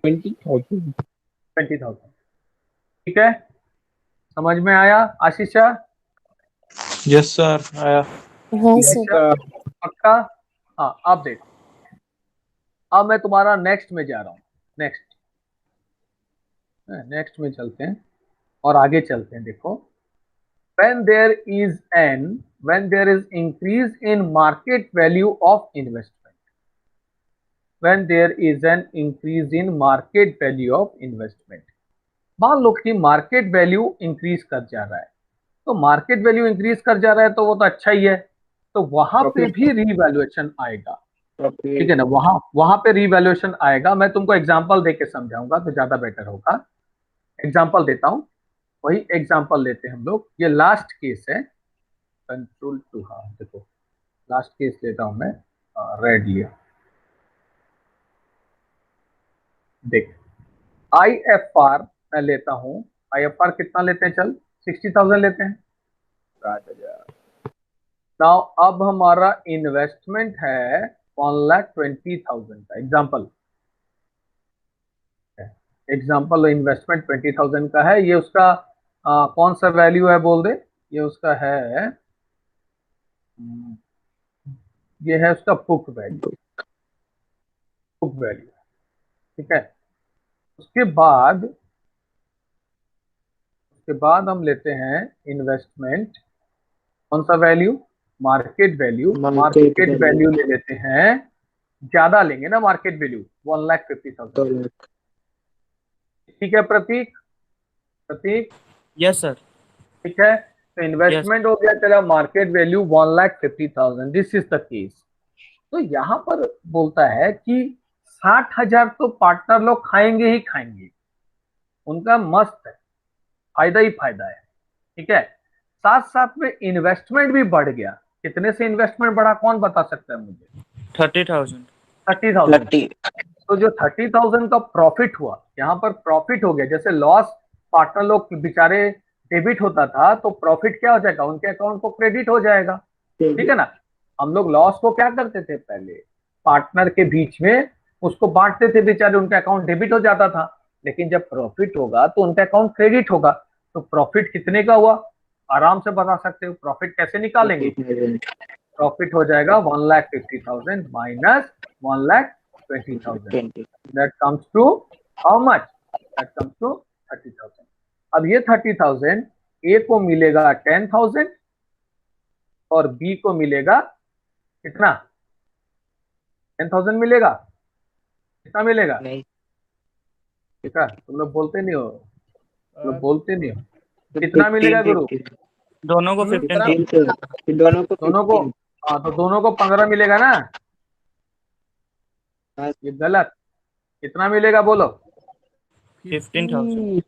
20,000। 20,000। ठीक है, समझ में आया आशीषा? यस सर, आया। हाँ सर। पक्का? हाँ, अब देख, अब मैं तुम्हारा नेक्स्ट में जा रहा हूँ। नेक्स्ट, नेक्स्ट में चलते हैं और आगे चलते हैं। देखो, when there is an when there is increase in market value of investment, when there is an increase in market value of investment, मान लो कि मार्केट वैल्यू इंक्रीज कर जा रहा है। तो मार्केट वैल्यू इंक्रीज कर जा रहा है तो वो तो अच्छा ही है, तो वहां पे भी रीवैल्यूएशन आएगा। ठीक है ना, वहां वहां पे रीवैल्यूएशन आएगा। मैं तुमको एग्जांपल देके समझाऊंगा तो ज्यादा बेटर होगा। एग्जांपल देता हूं, वही एग्जांपल लेते हैं हम लोग। ये लास्ट केस है, कंट्रोल टू, हाँ देखो लास्ट केस लेता हूं मैं, रेड लिया। देख, IFR मैं लेता हूं, IFR कितना लेते हैं, चल 60,000 लेते हैं। नाउ अब हमारा इन्वेस्टमेंट है 1,20,000 का एग्जाम्पल इन्वेस्टमेंट 20,000 का है। ये उसका कौन सा वैल्यू है बोल दे, ये उसका है, ये है उसका बुक वैल्यू, ठीक है। उसके बाद हम लेते हैं इन्वेस्टमेंट, कौन सा वैल्यू, मार्केट वैल्यू ले लेते हैं, ज्यादा लेंगे ना मार्केट वैल्यू 1,50,000, ठीक है प्रतीक यस सर। ठीक है। तो इन्वेस्टमेंट हो गया चला market value 1,50,000, this is the case. तो यहां पर बोलता है कि 60,000 तो पार्टनर लोग खाएंगे ही खाएंगे, उनका मस्त है, फायदा ही फायदा है, ठीक है। साथ साथ में इन्वेस्टमेंट भी बढ़ गया। कितने से इन्वेस्टमेंट बढ़ा, कौन बता सकता है मुझे? 30,000। तो जो 30,000 का प्रॉफिट हुआ, यहाँ पर प्रॉफिट हो गया। जैसे लॉस पार्टनर लोग बेचारे डेबिट होता था, तो प्रॉफिट क्या हो जाएगा, उनके अकाउंट को क्रेडिट हो जाएगा, ठीक है ना। हम लोग लॉस को क्या करते थे, पहले पार्टनर के बीच में उसको बांटते थे, बेचारे उनका अकाउंट डेबिट हो जाता था। लेकिन जब प्रॉफिट होगा तो उनका अकाउंट क्रेडिट होगा। तो प्रॉफिट कितने का हुआ, आराम से बता सकते हो। प्रॉफिट कैसे निकालेंगे, प्रॉफिट हो जाएगा 1,50,000 minus 1,20,000, that comes to how much, that comes to 30,000। अब ये 30,000 ए को मिलेगा 10,000 और बी को मिलेगा कितना, 10,000 मिलेगा, कितना मिलेगा, ठीक है। तुम लोग बोलते नहीं हो, कितना मिलेगा गुरु, दोनों को 15 दोनों को हाँ तो दोनों को 15 मिलेगा ना, ये गलत। कितना मिलेगा बोलो, 15,000।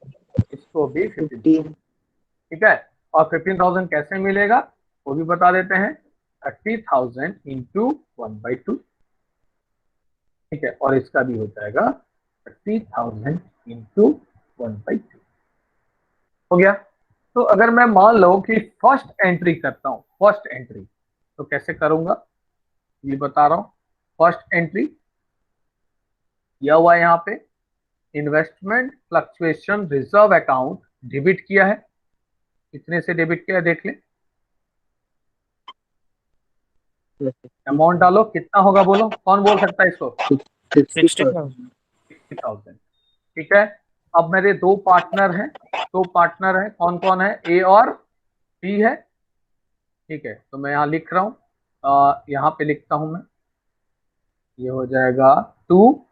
इसको भी 15, ठीक है। और 15,000 कैसे मिलेगा वो भी बता देते हैं, 30,000 इंटू 1/2, ठीक है। और इसका भी हो जाएगा 30,000 इंटू 1/2, हो गया। तो अगर मैं मान लो कि फर्स्ट एंट्री करता हूं, फर्स्ट एंट्री तो कैसे करूंगा ये बता रहा हूं। फर्स्ट एंट्री यह हुआ, यहाँ पे investment fluctuation reserve account debit किया है। कितने से डेबिट किया है देख ले, अमाउंट डालो, कितना होगा बोलो, कौन बोल सकता है इसको, 60,000। ठीक है। अब मेरे दो पार्टनर हैं, कौन कौन है, ए और बी है, ठीक है। तो मैं यहाँ लिख रहा हूँ, यहाँ पे लिखता हूं मैं, ये हो जाएगा 2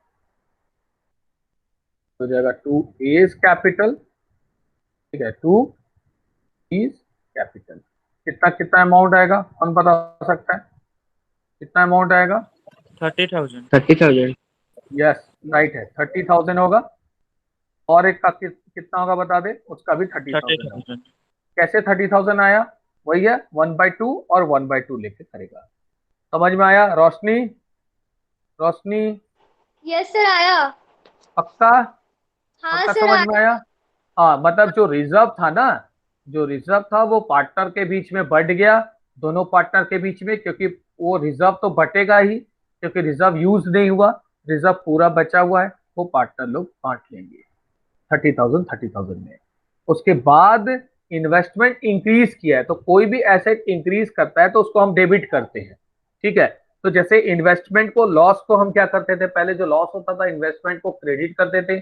एज कैपिटल, ठीक है, 2 इज कैपिटल। कितना अमाउंट आएगा, कौन बता सकता है कितना अमाउंट आएगा, 30,000। यस राइट है, 30,000 होगा। और एक का कितना होगा बता दे, उसका भी 30,000 होगा। कैसे 30,000 आया, वही है 1/2 और 1/2 लेके करेगा। समझ में आया रोशनी, यस सर आया। पक्का, हाँ पक्का सर समझ आया। में आया। हाँ मतलब जो रिजर्व था ना, जो रिजर्व था वो पार्टनर के बीच में बढ़ गया, दोनों पार्टनर के बीच में, क्योंकि वो रिजर्व तो बटेगा ही, क्योंकि रिजर्व यूज नहीं हुआ, रिजर्व पूरा बचा हुआ है, वो पार्टनर लोग बांट लेंगे 30,000 में। उसके बाद इन्वेस्टमेंट इंक्रीज किया है, तो कोई भी एसेट इंक्रीज करता है तो उसको हम डेबिट करते हैं, ठीक है। तो जैसे इन्वेस्टमेंट को, लॉस को हम क्या करते थे, पहले जो लॉस होता था इन्वेस्टमेंट को क्रेडिट करते थे,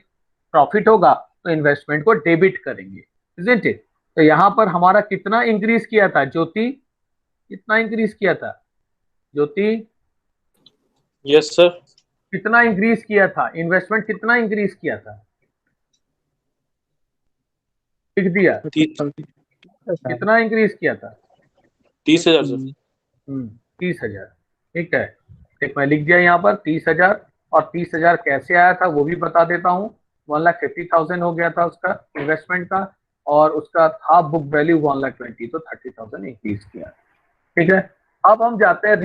प्रॉफिट होगा तो इन्वेस्टमेंट को डेबिट करेंगे, इजंट इट। तो यहां पर हमारा कितना इंक्रीज किया था ज्योति, कितना इंक्रीज किया था ज्योति, यस सर। कितना इंक्रीज किया था इन्वेस्टमेंट, कितना इंक्रीज किया था, लिख दिया, कितना इंक्रीज किया था, 30,000 सर। 30,000, ठीक है। एक मैं लिख दिया यहाँ पर 30,000, और 30,000 कैसे आया था वो भी बता देता हूँ। 1,50,000 हो गया था उसका इन्वेस्टमेंट का, और उसका था बुक वैल्यू 1,20,000, तो 30,000 इंक्रीज किया, ठीक है। अब हम जाते हैं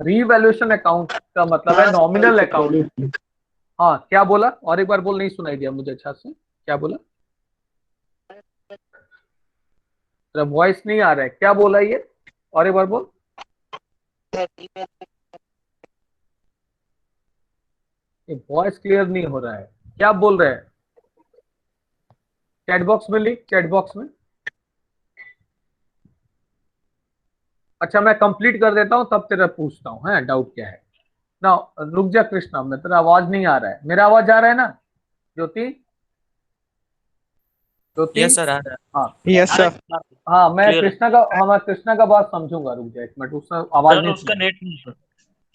रीवैल्यूएशन अकाउंट का मतलब है नॉमिनल अकाउंट, हाँ क्या बोला, और एक बार बोल, नहीं सुनाई दिया मुझे अच्छा से, क्या बोला? तेरा वॉइस नहीं आ रहा है, क्या बोला ये, और एक बार बोल। ये वॉइस क्लियर नहीं हो रहा है, क्या बोल रहे हैं? चैट बॉक्स में लिख, चैट बॉक्स में। अच्छा मैं कंप्लीट कर देता हूँ तब तेरा पूछता हूँ, है डाउट क्या है ना। रुक जा कृष्णा, मैं तेरा आवाज नहीं आ रहा है, मेरा आवाज आ रहा है ना ज्योति? ज्योति यस सर, आ रहा है। हाँ यस सर। हाँ, मैं Clear है। कृष्णा का, हाँ मैं कृष्णा का बात समझूंगा, रुक जा एक मिनट, उसका आवाज सर नहीं उसका सुना, नेट नहीं है।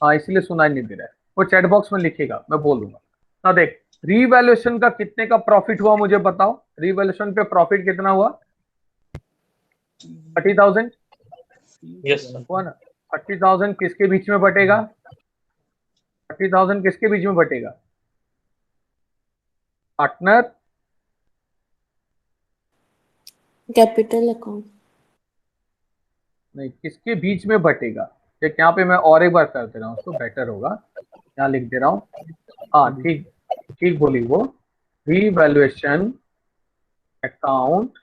हाँ इसलिए सुनाई नहीं दे रहा है, वो चैट बॉक्स में लिखेगा, मैं बोल दूंगा ना। देख, रीवैल्यूएशन का कितने का प्रॉफिट हुआ मुझे बताओ, रीवैल्यूएशन पे प्रॉफिट कितना हुआ? 30,000 यस सर। हुआ ना। 30,000 किसके बीच में बटेगा? 30,000 किसके बीच में बटेगा? Partner, capital account. नहीं किसके बीच में बटेगा? देख यहाँ पे मैं और एक बार कर दे रहा हूँ, उसको बेटर होगा, यहाँ लिख दे रहा हूँ। हाँ ठीक, ठीक बोली वो, रीवैल्यूएशन अकाउंट।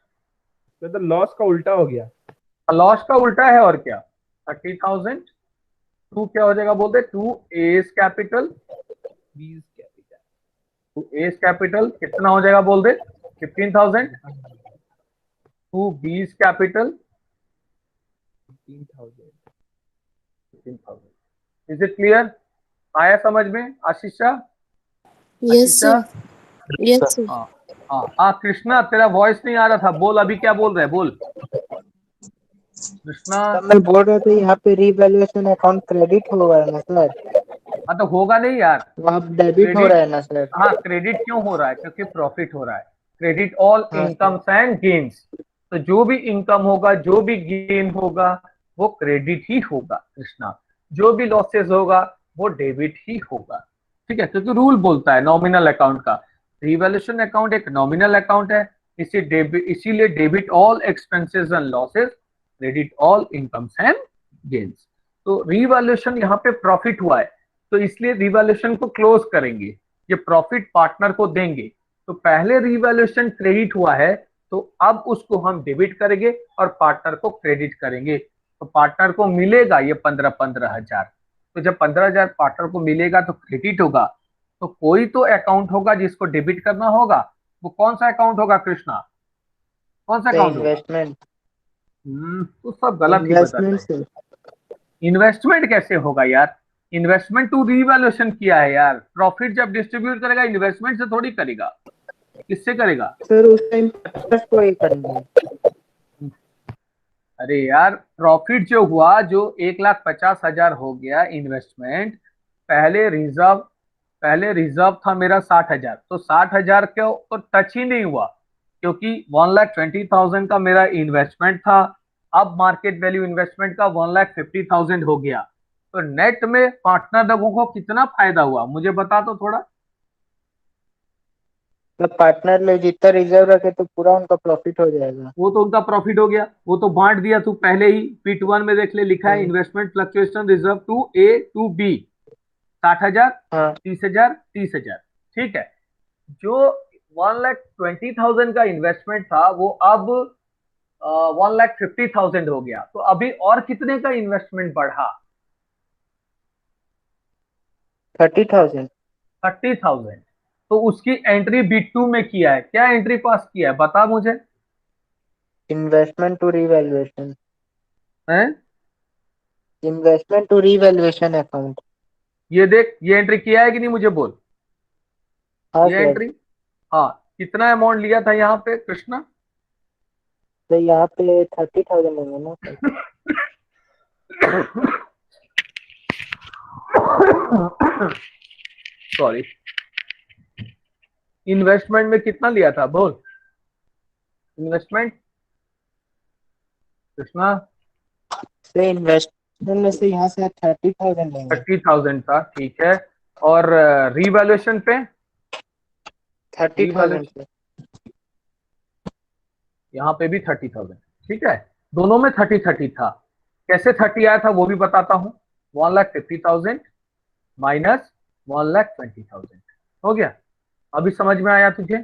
तो लॉस का उल्टा हो गया। लॉस का उल्टा है और क्या? 30,000 टू क्या हो जाएगा बोलते, to S capital, 20 capital, to S capital कितना हो जाएगा बोल दे? 15,000 टू बीस कैपिटल 15,000। 15,000। Is it clear? आया समझ में Ashisha? Yes sir. Yes sir. हाँ हाँ हाँ कृष्णा तेरा वॉइस नहीं आ रहा था, बोल अभी क्या बोल रहे हैं, बोल कृष्णा। तो मैं बोल रहा था यहाँ पे रीवैल्यूएशन अकाउंट क्रेडिट होगा ना सर? हाँ तो होगा नहीं यार, वहाँ डेबिट हो रहा है ना सर? हाँ क्रेडिट क्यों हो रहा है? क्योंकि प्रॉफिट हो रहा है। क्रेडिट ऑल हाँ इनकम्स एंड गेन्स, तो जो भी इनकम होगा, जो भी गेन होगा, वो क्रेडिट ही होगा कृष्णा। जो भी लॉसेस होगा वो डेबिट ही होगा, ठीक है, क्योंकि रूल बोलता है नॉमिनल अकाउंट का। रिवैल्यूएशन अकाउंट एक नॉमिनल अकाउंट है, इसीलिए debit all expenses and losses, credit all incomes and gains. तो रिवैल्यूएशन यहाँ पे प्रॉफिट हुआ है, तो इसलिए रिवैल्यूएशन को क्लोज करेंगे, ये प्रॉफिट पार्टनर को देंगे। तो पहले रिवैल्यूएशन क्रेडिट हुआ है, तो अब उसको हम डेबिट करेंगे और पार्टनर को क्रेडिट करेंगे। तो पार्टनर को मिलेगा ये 15,000। तो जब 15,000 पार्टनर को मिलेगा तो क्रेडिट होगा, तो कोई तो अकाउंट होगा जिसको डेबिट करना होगा। वो कौन सा अकाउंट होगा कृष्णा? कौन सा अकाउंट होगा? इन्वेस्टमेंट। तो सब गलत ही बताते इन्वेस्टमेंट हैं। से। इन्वेस्टमेंट कैसे होगा यार? इन्वेस्टमेंट टू रीवैल्यूएशन किया है यार, प्रॉफिट जब डिस्ट्रीब्यूट करेगा इन्वेस्टमेंट से थोड़ी करेगा, किससे करेगा? सर उस टाइम पार्टनर्स को ही करना है। अरे यार प्रॉफिट जो हुआ, जो 1,50,000 हो गया इन्वेस्टमेंट, पहले रिजर्व था मेरा 60,000, तो 60,000 को तो टच ही नहीं हुआ, क्योंकि 1,20,000 का मेरा इन्वेस्टमेंट था। अब मार्केट वैल्यू इन्वेस्टमेंट का 1,50,000 हो गया, तो नेट में पार्टनर लोगों को कितना फायदा हुआ मुझे बता दो थोड़ा। तो पार्टनर लोग जितना रिजर्व रखे तो पूरा उनका प्रॉफिट हो जाएगा। वो तो उनका प्रॉफिट हो गया, वो तो बांट दिया तू पहले ही। पीट वन में देख ले, लिखा है investment fluctuation reserve to A to B, 60,000, हाँ 30,000, 30,000, ठीक है। जो 1,20,000 का इन्वेस्टमेंट था वो अब 1,50,000 हो गया, तो अभी और कितने का इन्वेस्टमेंट बढ़ा? 30,000। 30,000। तो उसकी एंट्री B2 में किया है, क्या एंट्री पास किया है बता मुझे? Investment to revaluation. है इन्वेस्टमेंट टू रीवैल्यूएशन अकाउंट। ये देख, ये एंट्री किया है कि नहीं मुझे बोल, हाँ ये सर। एंट्री। हाँ कितना अमाउंट लिया था यहाँ पे कृष्णा? तो यहाँ पे 30,000 लेंगे ना सर? सॉरी, इन्वेस्टमेंट में कितना लिया था बोल? इन्वेस्टमेंट कृष्णा तो इन्वेस्टमेंट में से यहाँ से 30,000 लेंगे। 30,000 था, ठीक है। और रिवैल्यूएशन पे 30,000 से। यहाँ पे भी 30,000, ठीक है। दोनों में 30-30 था। कैसे 30 आया था वो भी बताता हूँ। 1,50,000 माइनस 1,20,000 हो गया? अभी समझ में आया तुझे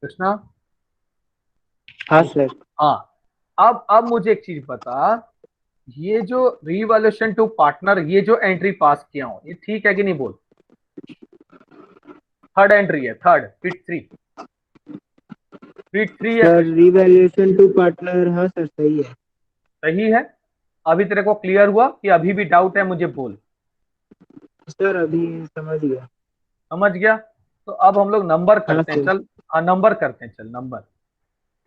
कृष्णा? हाँ सर। हाँ, अब मुझे एक चीज बता, ये जो रिवैल्यूएशन टू पार्टनर, ये जो एंट्री पास किया हूं, ये ठीक है कि नहीं? बोल। थर्ड एंट्री है, थर्ड फिट थ्री है। सर रिवैल्यूएशन टू पार्टनर, हाँ सर सही है। सही है। अभी तेरे को क्लियर हुआ कि अभी भी डाउट है? मुझे बोल। सर अभी समझ गया। समझ गया? तो अब हम लोग नंबर करते हैं। सर। चल, हाँ नंबर करते हैं, चल नंबर।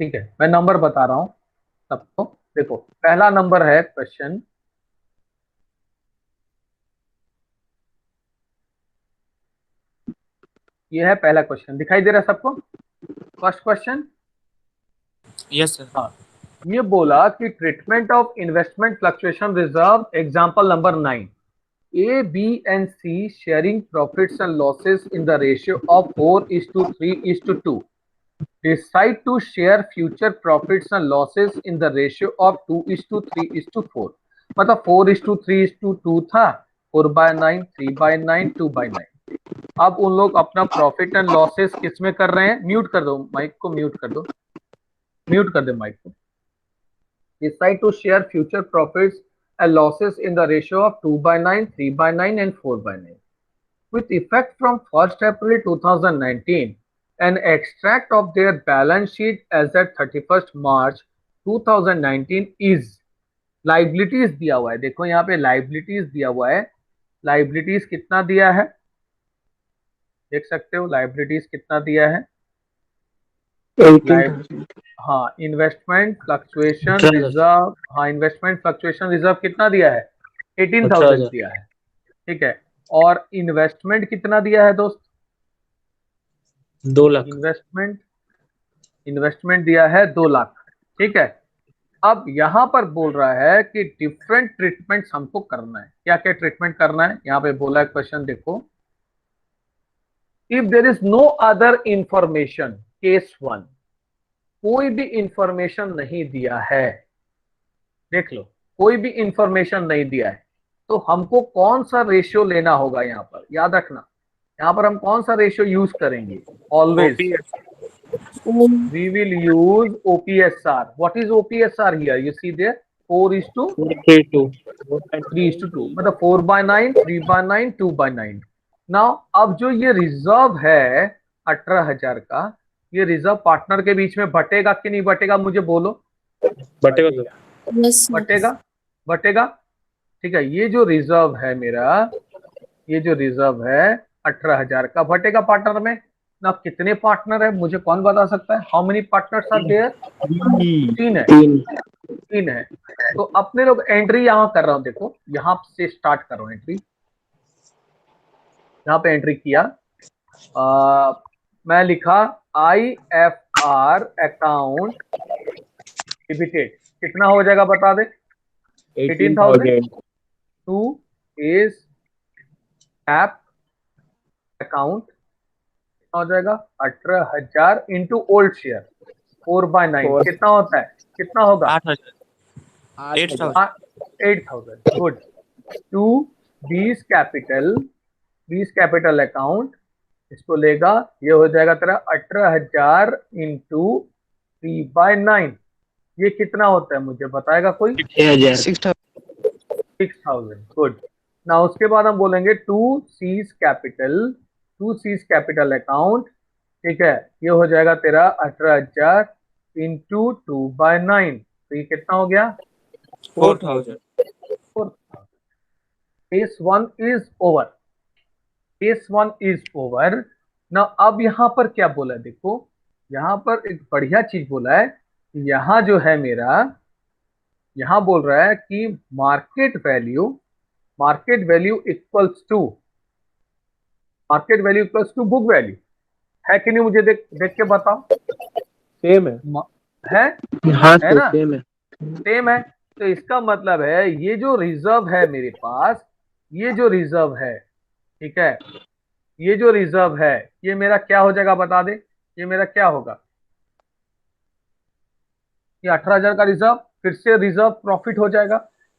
ठीक है, मैं नंबर बता रहा हूं सबको। देखो, पहला नंबर है क्वेश्चन, ये है पहला क्वेश्चन, दिखाई दे रहा है सबको? First question. Yes sir. हाँ, ये बोला कि treatment of investment fluctuation reserve, example number 9, A, B and C sharing profits and losses in the ratio of 4:3:2. Decide to share future profits and losses in the ratio of 2:3:4. मतलब 4:3:2 था, 4/9, 3/9, 2/9। अब उन लोग अपना प्रॉफिट एंड लॉसेस किसमें कर रहे हैं? म्यूट कर दो माइक को, म्यूट कर दो, म्यूट कर दे माइक को। Decide to share future profits and losses in the ratio of 2/9, 3/9 and 4/9. With effect from 1st April 2019, an extract of their balance sheet as at 31st March 2019 is liabilities दिया हुआ है। देखो यहाँ पे liabilities दिया हुआ है। liabilities कितना दिया है? देख सकते हो liabilities कितना दिया है? 18,000। हाँ, इन्वेस्टमेंट फ्लक्चुएशन रिजर्व, हाँ इन्वेस्टमेंट फ्लक्चुएशन रिजर्व कितना दिया है? 18,000 दिया है। ठीक है, और इन्वेस्टमेंट कितना दिया है दोस्त? 2 लाख। इन्वेस्टमेंट दिया है 2 लाख। ठीक है, अब यहां पर बोल रहा है कि डिफरेंट ट्रीटमेंट हमको करना है। क्या क्या ट्रीटमेंट करना है? यहां पे बोला है क्वेश्चन, देखो, if there is no other information, case 1, कोई भी इंफॉर्मेशन नहीं दिया है, देख लो, कोई भी इंफॉर्मेशन नहीं दिया है, तो हमको कौन सा रेशियो लेना होगा? यहां पर याद रखना, यहां पर हम कौन सा रेशियो यूज करेंगे? Always we will use OPSR. What is OPSR here? You see there 4:3:2, मतलब 4/9, 3/9, 2/9। नाउ अब जो ये रिजर्व है 18,000 का, ये रिजर्व पार्टनर के बीच में बटेगा कि नहीं बटेगा? मुझे बोलो। बटेगा तो। Yes, sir. बटेगा, बटेगा। ठीक है, ये जो रिजर्व है मेरा, ये जो रिजर्व है 18,000 का, बटेगा पार्टनर में ना। कितने पार्टनर है मुझे कौन बता सकता है? How many partners are there? 3 है। 3 है। तो अपने लोग एंट्री यहां कर रहा हूं, देखो यहां से स्टार्ट कर रहा हूं एंट्री। यहां पे एंट्री किया, मैं लिखा IFR अकाउंट डिबिटेड। कितना हो जाएगा बता दे? 18,000 टू इज ऐप अकाउंट हो जाएगा 18,000 इंटू ओल्ड शेयर 4/9 कितना होता है? कितना होगा? 8,000। 8,000। गुड। टू बीस कैपिटल अकाउंट, इसको लेगा, ये हो जाएगा तेरा 18,000 इंटू 3/9। ये कितना होता है मुझे बताएगा कोई? 6,000। गुड। ना उसके बाद हम बोलेंगे टू सीज कैपिटल अकाउंट। ठीक है, ये हो जाएगा तेरा 18,000 इंटू 2/9, तो ये कितना हो गया? 4,000। Case 1 is over. Case 1 is over. ना अब यहां पर क्या बोला है? देखो यहां पर एक बढ़िया चीज बोला है, यहां जो है मेरा, यहां बोल रहा है कि market value equals to book value है कि नहीं? मुझे देख के बताओ। सेम है। है हाँ है सर ना? सेम है। सेम है। तो इसका मतलब है ये जो रिजर्व है मेरे पास, ये जो रिजर्व है, ठीक है, ये जो रिजर्व है, ये मेरा क्या हो जाएगा बता दे? ये मेरा क्या होगा? ये 18,000 का रिजर्व फिर से रिजर्व प्रॉफिट हो जाएगा,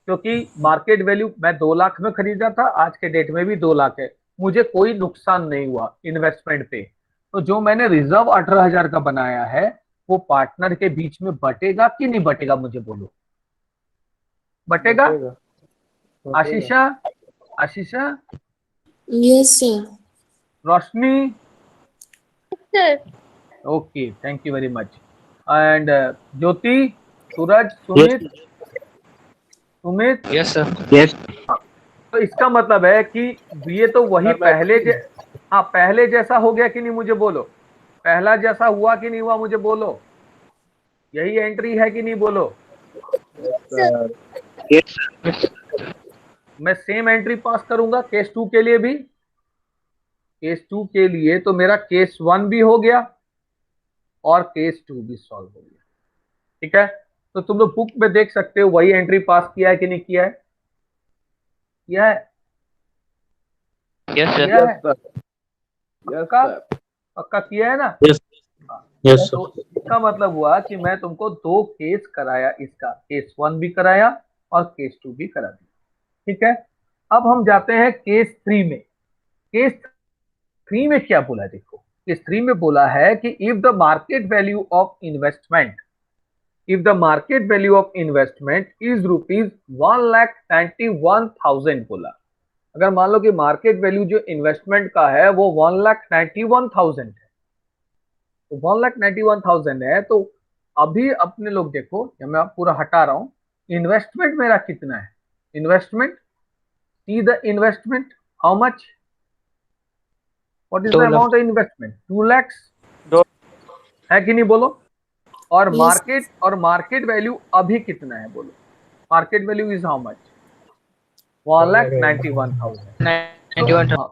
क्योंकि मार्केट वैल्यू मैं 2 लाख में खरीदा था, आज के डेट में भी 2 लाख है, मुझे कोई नुकसान नहीं हुआ इन्वेस्टमेंट पे, तो जो मैंने रिजर्व 18,000 का बनाया है वो पार्टनर के बीच में बटेगा कि नहीं बटेगा, मुझे बोलो। बटेगा? आशीषा, आशीषा, Yes, sir. Roshni, sir okay, thank you very much. And Jyoti, Suraj, Sumit, Sumit, Yes, sir. Yes तो इसका मतलब है कि ये तो वही हाँ पहले जैसा हो गया कि नहीं, मुझे बोलो। पहला जैसा हुआ कि नहीं हुआ, मुझे बोलो। यही एंट्री है कि नहीं, बोलो। मैं सेम एंट्री पास करूंगा केस 2 के लिए भी। केस 2 के लिए तो मेरा केस 1 भी हो गया और केस 2 भी सॉल्व हो गया। ठीक है, तो तुम लोग बुक में देख सकते हो वही एंट्री पास किया है कि नहीं किया है। किया है, Yes, sir. किया है, पक्का पक्का किया है ना। यस यस तो इसका मतलब हुआ कि मैं तुमको 2 केस कराया, इसका केस 1 भी कराया और केस 2 भी करा दिया। ठीक है, अब हम जाते हैं केस 3 में। केस 3 में क्या बोला है, देखो केस 3 में बोला है कि if the market value of investment, if the market value of investment is ₹1,91,000 बोला। अगर मान लो कि मार्केट वैल्यू जो इन्वेस्टमेंट का है वो 1,91,000 है, तो 1,91,000 है, तो अभी अपने लोग देखो, मैं पूरा हटा रहा हूं, इन्वेस्टमेंट मेरा कितना है। Investment, see the investment, how much, what is the 2 lakh. Amount of investment, 2 lakh दो- है कि नहीं, बोलो। और Yes. मार्केट वैल्यू अभी कितना है, बोलो। Market value is how much, 1,91,000। 91. हाँ,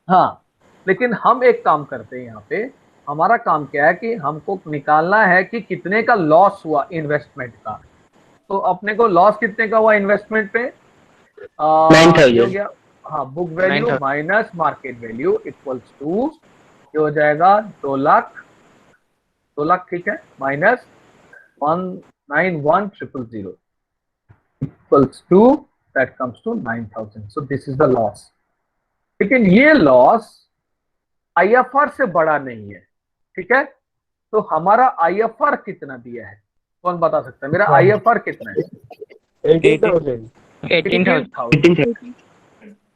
हाँ, लेकिन हम एक काम करते हैं यहाँ पे, हमारा काम क्या है कि हमको निकालना है कि कितने का लॉस हुआ इन्वेस्टमेंट का। तो अपने को लॉस कितने का हुआ इन्वेस्टमेंट पे, 9,000. ये हो गया, हाँ, book value 9,000. Minus market value equals to, ये हो जाएगा 2 लाख, 2 लाख, ठीक है, minus 191,000 equals to, that comes to 9,000। So this is the loss. लेकिन ये लॉस आईएफआर से बड़ा नहीं है। ठीक है, तो हमारा आईएफआर कितना दिया है, कौन बता सकता है, मेरा आईएफआर कितना है। 18,000। 18,000.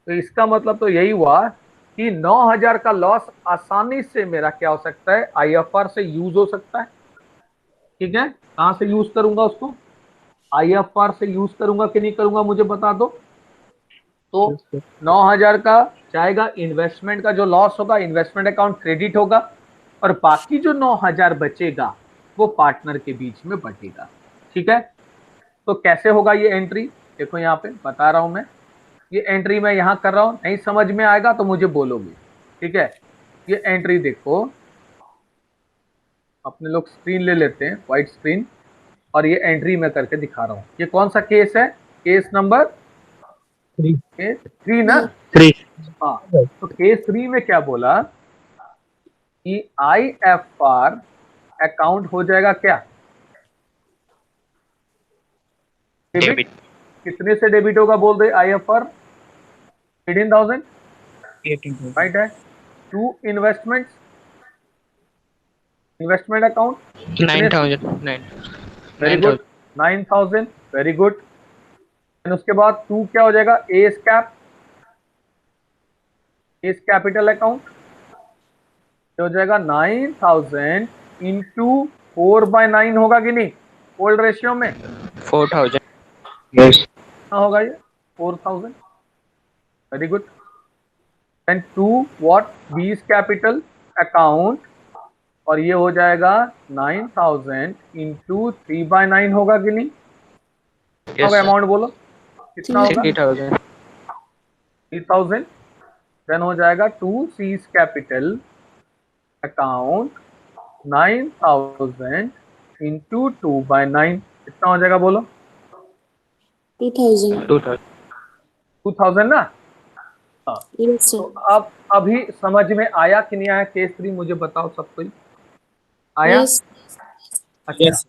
तो इसका मतलब तो यही हुआ कि 9,000 का लॉस आसानी से मेरा क्या हो सकता है, आईएफआर से यूज हो सकता है। ठीक है, कहां से यूज करूंगा उसको, आईएफआर से यूज करूंगा कि नहीं करूंगा, मुझे बता दो। तो 9,000 का जाएगा, इन्वेस्टमेंट का जो लॉस होगा इन्वेस्टमेंट अकाउंट क्रेडिट होगा, और बाकी जो 9,000 बचेगा वो पार्टनर के बीच में बटेगा। ठीक है, तो कैसे होगा ये एंट्री, देखो यहाँ पे बता रहा हूं मैं, ये एंट्री मैं यहाँ कर रहा हूं, नहीं समझ में आएगा तो मुझे बोलोगे। ठीक है, ये एंट्री देखो, अपने लोग स्क्रीन ले लेते हैं, व्हाइट स्क्रीन, और ये एंट्री मैं करके दिखा रहा हूं। ये कौन सा केस है, केस नंबर 3 ना। 3. हाँ, तो केस 3 में क्या बोला कि आईएफआर अकाउंट हो जाएगा क्या, डेबिट। कितने से डेबिट होगा बोल रहे, आईएफआर 18,000, 18,000. राइट है। To investment, investment account 9,000. 9. Very good, 9,000, very good. उसके बाद 2 क्या हो जाएगा, एस कैपिटल अकाउंट हो जाएगा 9,000 इंटू 4/9 होगा कि नहीं, ओल्ड रेशियो में 4,000. यस कितना होगा ये, 4,000, वेरी गुड। एंड 2 व्हाट, बीस कैपिटल अकाउंट, और ये हो जाएगा 9,000 इंटू 3/9 होगा कि नहीं। Yes, sir. अमाउंट बोलो कितना होगा, 3,000. 3,000। देन हो जाएगा 2 सीज कैपिटल अकाउंट 9,000 इंटू 2/9, कितना हो जाएगा बोलो, 2,000. 2,000. 2,000 ना। हाँ, Yes, तो sir. अब अभी समझ में आया कि नहीं आया केस 3, मुझे बताओ सब कोई, आया। Yes. अच्छा, यस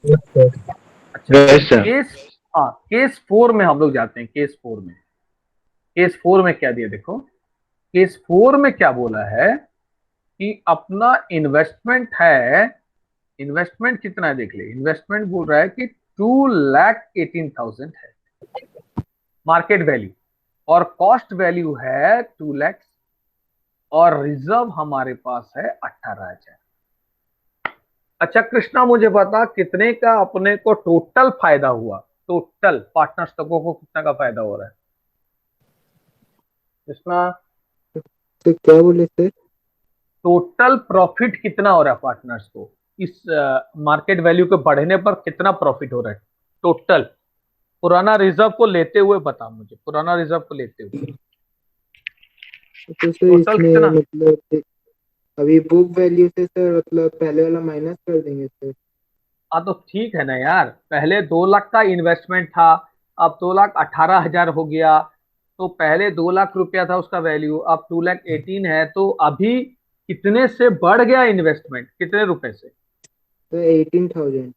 सर. केस, हाँ, केस 4 में हम लोग जाते हैं। केस 4 में क्या दिया देखो, केस 4 में क्या बोला है कि अपना इन्वेस्टमेंट है, इन्वेस्टमेंट कितना है देख ले, इन्वेस्टमेंट बोल रहा है कि 2,18,000 है मार्केट वैल्यू, और कॉस्ट वैल्यू है 2 लाख, और रिजर्व हमारे पास है 18,000। अच्छा कृष्णा मुझे बता कितने का अपने को टोटल फायदा हुआ, टोटल पार्टनर्स तकों को कितना का फायदा हो रहा है कृष्णा? तो क्या बोले सर? टोटल प्रॉफिट कितना हो रहा है पार्टनर्स को, इस मार्केट वैल्यू के बढ़ने पर कितना प्रॉफिट हो रहा है टोटल, पुराना रिजर्व को लेते हुए बता मुझे, पुराना रिजर्व को लेते हुए तो सर टोटल इसमें कितना? मतलब अभी बुक वैल्यू से सर मतलब पहले वाला माइनस कर देंगे सर। हाँ तो ठीक है ना यार, पहले 2 लाख का इन्वेस्टमेंट था, अब 2,18,000 हो गया, तो पहले 2 लाख रुपया था उसका वैल्यू, अब 2,18,000 है, तो अभी कितने से बढ़ गया इन्वेस्टमेंट, कितने रुपए से? तो 18,000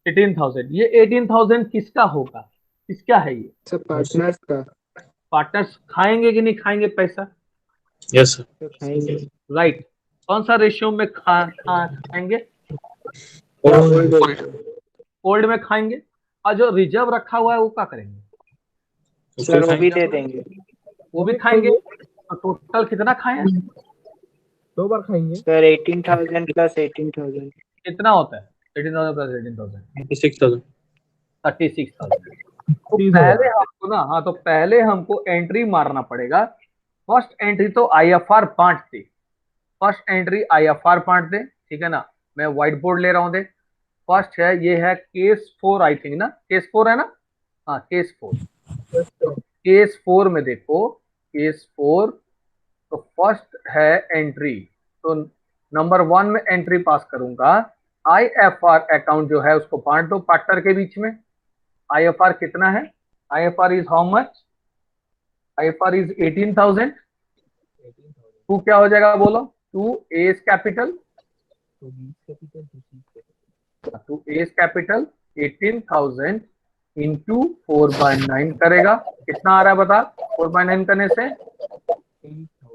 18,000। ये 18,000 किसका होगा, किसका है ये? सब पार्टनर्स का। पार्टनर्स खाएंगे कि नहीं खाएंगे पैसा? Yes, sir. तो खाएंगे। राइट, कौन सा रेशियो में खाएंगे? Old. ओल्ड में खाएंगे। और जो रिजर्व रखा हुआ है वो क्या करेंगे? सर वो भी दे देंगे। वो भी खाएंगे। तो टोटल कितना खाए? 2 बार खाएंगे। सर 18,000 प्लस 18,000 कितना होता है? 18,000 प्लस 18,000 36,000. 36,000। तो पहले हमको ना, हाँ तो पहले हमको एंट्री मारना पड़ेगा। फर्स्ट एंट्री तो IFR बांट दे, फर्स्ट एंट्री IFR बांट दे, ठीक है ना। मैं व्हाइट बोर्ड ले रहा हूं, देख फर्स्ट है, ये है केस 4 आई थिंक ना, केस 4 है ना, हाँ केस 4। तो केस 4 में देखो, केस 4 तो फर्स्ट है एंट्री, तो नंबर 1 में एंट्री पास करूंगा, IFR अकाउंट जो है उसको बांट दो पार्टनर के बीच में। IFR कितना है? IFR is how much? IFR is 18,000। To क्या हो जाएगा बोलो? 2 A's capital, 2 A's capital 18,000 into 4/9 करेगा, कितना आ रहा है बता? 4/9 करने से,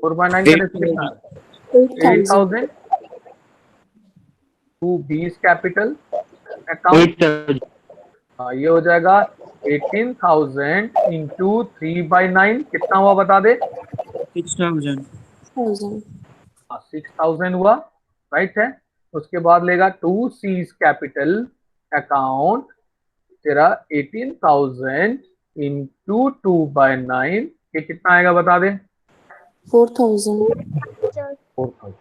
4/9 करने से कितना? 8,000। 2 बीस कैपिटल अकाउंट, ये हो जाएगा 18,000 इंटू 3/9, कितना हुआ बता दे? 6,000। 6,000 हुआ, राइट है। उसके बाद लेगा 2 सीज कैपिटल अकाउंट, तेरा 18,000 इंटू 2/9, ये कितना आएगा बता दे? 4,000। 4,000,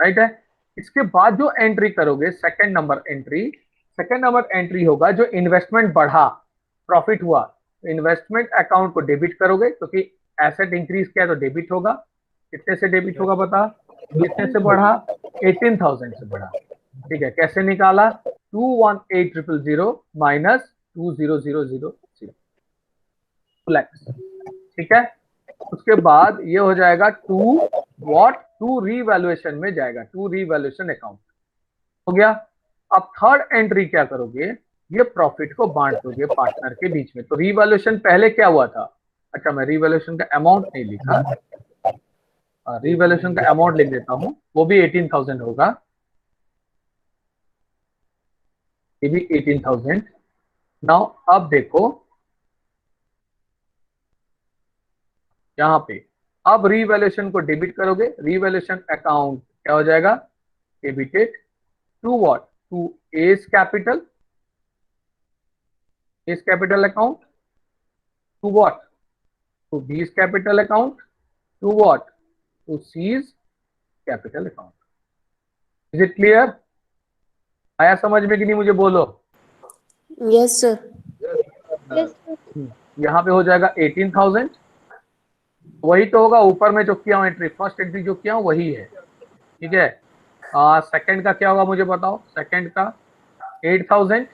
राइट है। इसके बाद जो एंट्री करोगे second number entry, second number entry होगा जो इन्वेस्टमेंट बढ़ा, प्रॉफिट हुआ, इन्वेस्टमेंट अकाउंट को डेबिट करोगे, क्योंकि एसेट इंक्रीज किया तो डेबिट होगा। कितने से डेबिट होगा बता? कितने से बढ़ा? 18,000 से बढ़ा, ठीक है। कैसे निकाला? 218,000 माइनस 20,000 लाख, ठीक है। उसके बाद ये हो जाएगा 2 व्हाट, 2 रीवैल्यूएशन में जाएगा, 2 रीवैल्यूएशन अकाउंट हो गया। अब थर्ड एंट्री क्या करोगे? ये प्रॉफिट को बांट दोगे पार्टनर के बीच में। तो रीवैल्यूएशन पहले क्या हुआ था? अच्छा मैं रीवैल्यूएशन का अमाउंट नहीं लिखा, रीवैल्यूएशन का अमाउंट लिख देता हूं, वो भी 18,000 होगा, ये भी 18,000। नाउ अब देखो यहां पे, अब रीवैल्यूएशन को डेबिट करोगे, रीवैल्यूएशन अकाउंट क्या हो जाएगा? Debited to what? To S capital, A's capital account, to what? To बीस capital account, to what? To C's capital account. Is it clear? आया समझ में कि नहीं मुझे बोलो? Yes, sir. यहाँ पे हो जाएगा 18,000, वही तो होगा ऊपर में जो किया हूँ एंट्री, फर्स्ट एंट्री जो किया हूँ वही है, ठीक है। सेकंड का क्या होगा मुझे बताओ? सेकंड का 8,000।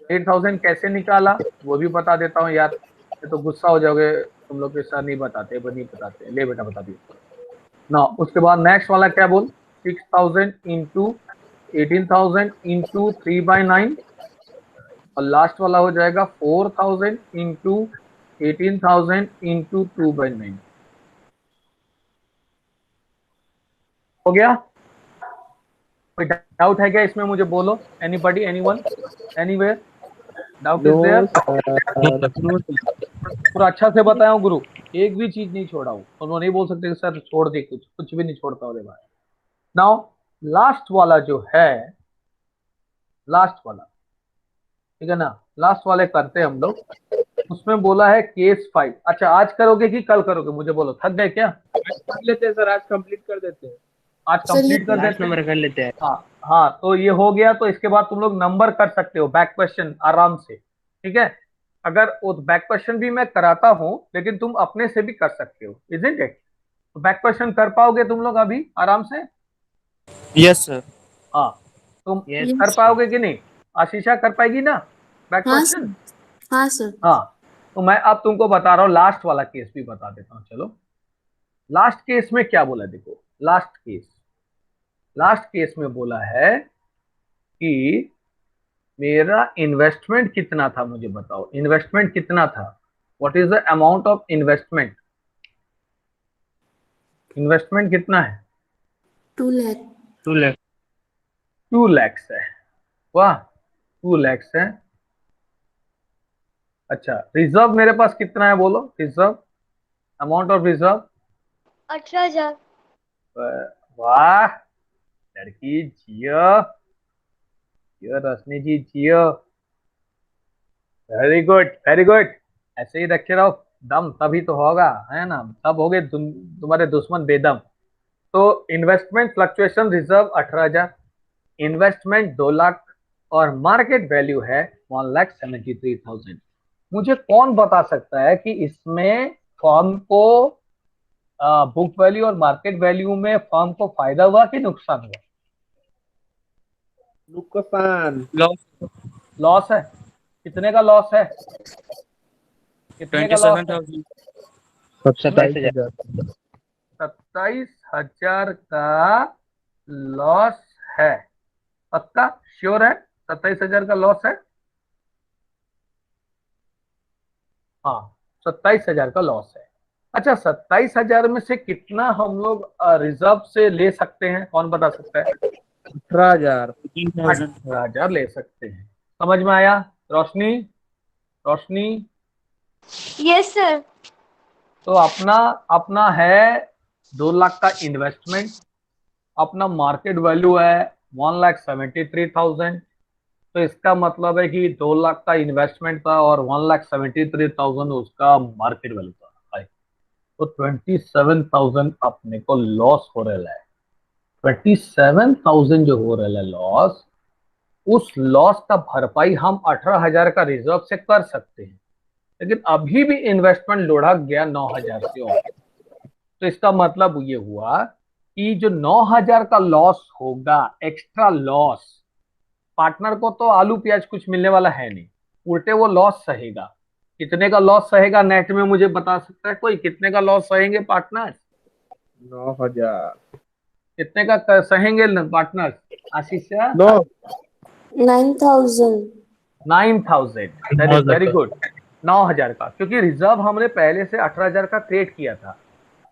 8,000 कैसे निकाला वो भी बता देता हूँ यार, ये तो गुस्सा हो जाओगे तुम लोग के साथ, नहीं बताते, नहीं बताते, ले बेटा बता दिया ना। उसके बाद नेक्स्ट वाला क्या बोल? 6,000 इंटू 18,000 इंटू 3/9, और लास्ट वाला हो जाएगा 4,000 इंटू 18,000 इंटू 2/9। हो गया? कोई डाउट है क्या इसमें? मुझे बोलो, anybody, anyone, anywhere, doubt is there? पूरा अच्छा से बताया हूँ गुरु, एक भी चीज नहीं छोड़ा हूँ, और वो नहीं बोल सकते कि सर छोड़ दे, कुछ भी नहीं छोड़ता हूँ रे भाई। नाउ लास्ट वाला जो है, लास्ट वाला, ठीक है ना, लास्ट वाले करते हैं हम लोग। उसमें बोला है केस 5। अच्छा, आज करोगे कि कल करोगे? मुझे बोलो, थक गए क्या? कर लेते हैं सर, आज कंप्लीट कर देते हैं। आज सर ये कंप्लीट कर लास्ट देते हैं। नंबर कर लेते हैं। हाँ हाँ, तो ये हो गया, तो इसके बाद तुम लोग नंबर कर सकते हो बैक क्वेश्चन आराम से, ठीक है? अगर वो बैक क्वेश्चन भी मैं कराता हूं, लेकिन तुम अपने से भी कर सकते हो, इजंट इट? तो बैक क्वेश्चन कर पाओगे तुम लोग अभी आराम से? Yes sir. हाँ, तुम यस कर यस पाओगे कि नहीं? आशीषा कर पाएगी ना बैक हाँ क्वेश्चन? सर, हाँ सर। हाँ, तो मैं अब तुमको बता रहा हूँ, लास्ट वाला केस भी बता देता हूँ। चलो, लास्ट केस में क्या बोला, देखो लास्ट केस में बोला है कि मेरा इन्वेस्टमेंट कितना था, मुझे बताओ इन्वेस्टमेंट कितना था? What is the amount of investment? Investment कितना है? 2 लाख। 2 लाख। 2 lakhs है। वाह, 2 lakhs है। अच्छा, रिजर्व मेरे पास कितना है बोलो, रिजर्व, अमाउंट ऑफ रिजर्व। 18,000। वाह, लड़की जियो, जियो रोशनी जी जियो, वेरी गुड वेरी गुड। ऐसे ही रखे रहो दम, तभी तो होगा, है ना? तब होगे तुम्हारे दुश्मन बेदम। तो investment fluctuation reserve 18,000, investment 2 lakh, और मार्केट वैल्यू है 1,73,000। मुझे कौन बता सकता है कि इसमें फर्म को बुक वैल्यू और मार्केट वैल्यू में फर्म को फायदा हुआ कि नुकसान हुआ? नुकसान। लॉस लॉस है। कितने का लॉस है? कितने का लॉस है? 27,000। 27,000। 27,000 का लॉस है। पक्का श्योर है 27,000 का लॉस है? हाँ, 27,000 का लॉस है। अच्छा, 27,000 में से कितना हम लोग रिजर्व से ले सकते हैं, कौन बता सकता है? 18,000। 15,000। 18,000 ले सकते हैं। समझ में आया? रोशनी, रोशनी, यस सर। तो अपना अपना है 2 लाख का इन्वेस्टमेंट, अपना मार्केट वैल्यू है 1,73,000। तो इसका मतलब है कि 2 लाख का इन्वेस्टमेंट था और 1,73,000 उसका मार्केट वैल्यू था, right? तो 27,000 अपने को लॉस हो रहा है। 27,000 जो हो रहा है लॉस, उस लॉस का भरपाई हम 18,000 का रिजर्व से कर सकते हैं, लेकिन अभी भी इन्वेस्टमेंट लोढ़ा गया 9,000 से और। तो इसका मतलब ये हुआ कि जो 9,000 का लॉस होगा, एक्स्ट्रा लॉस, पार्टनर को तो आलू प्याज कुछ मिलने वाला है नहीं, उल्टे वो लॉस सहेगा। कितने का लॉस सहेगा नेट में, मुझे बता सकता है कोई? कितने का लॉस सहेंगे पार्टनर? 9,000। कितने का सहेंगे partner? Ashish, 9। 9,000। 9,000, that is very good. 9,000 का, क्योंकि रिजर्व हमने पहले से 18,000 का क्रिएट किया था।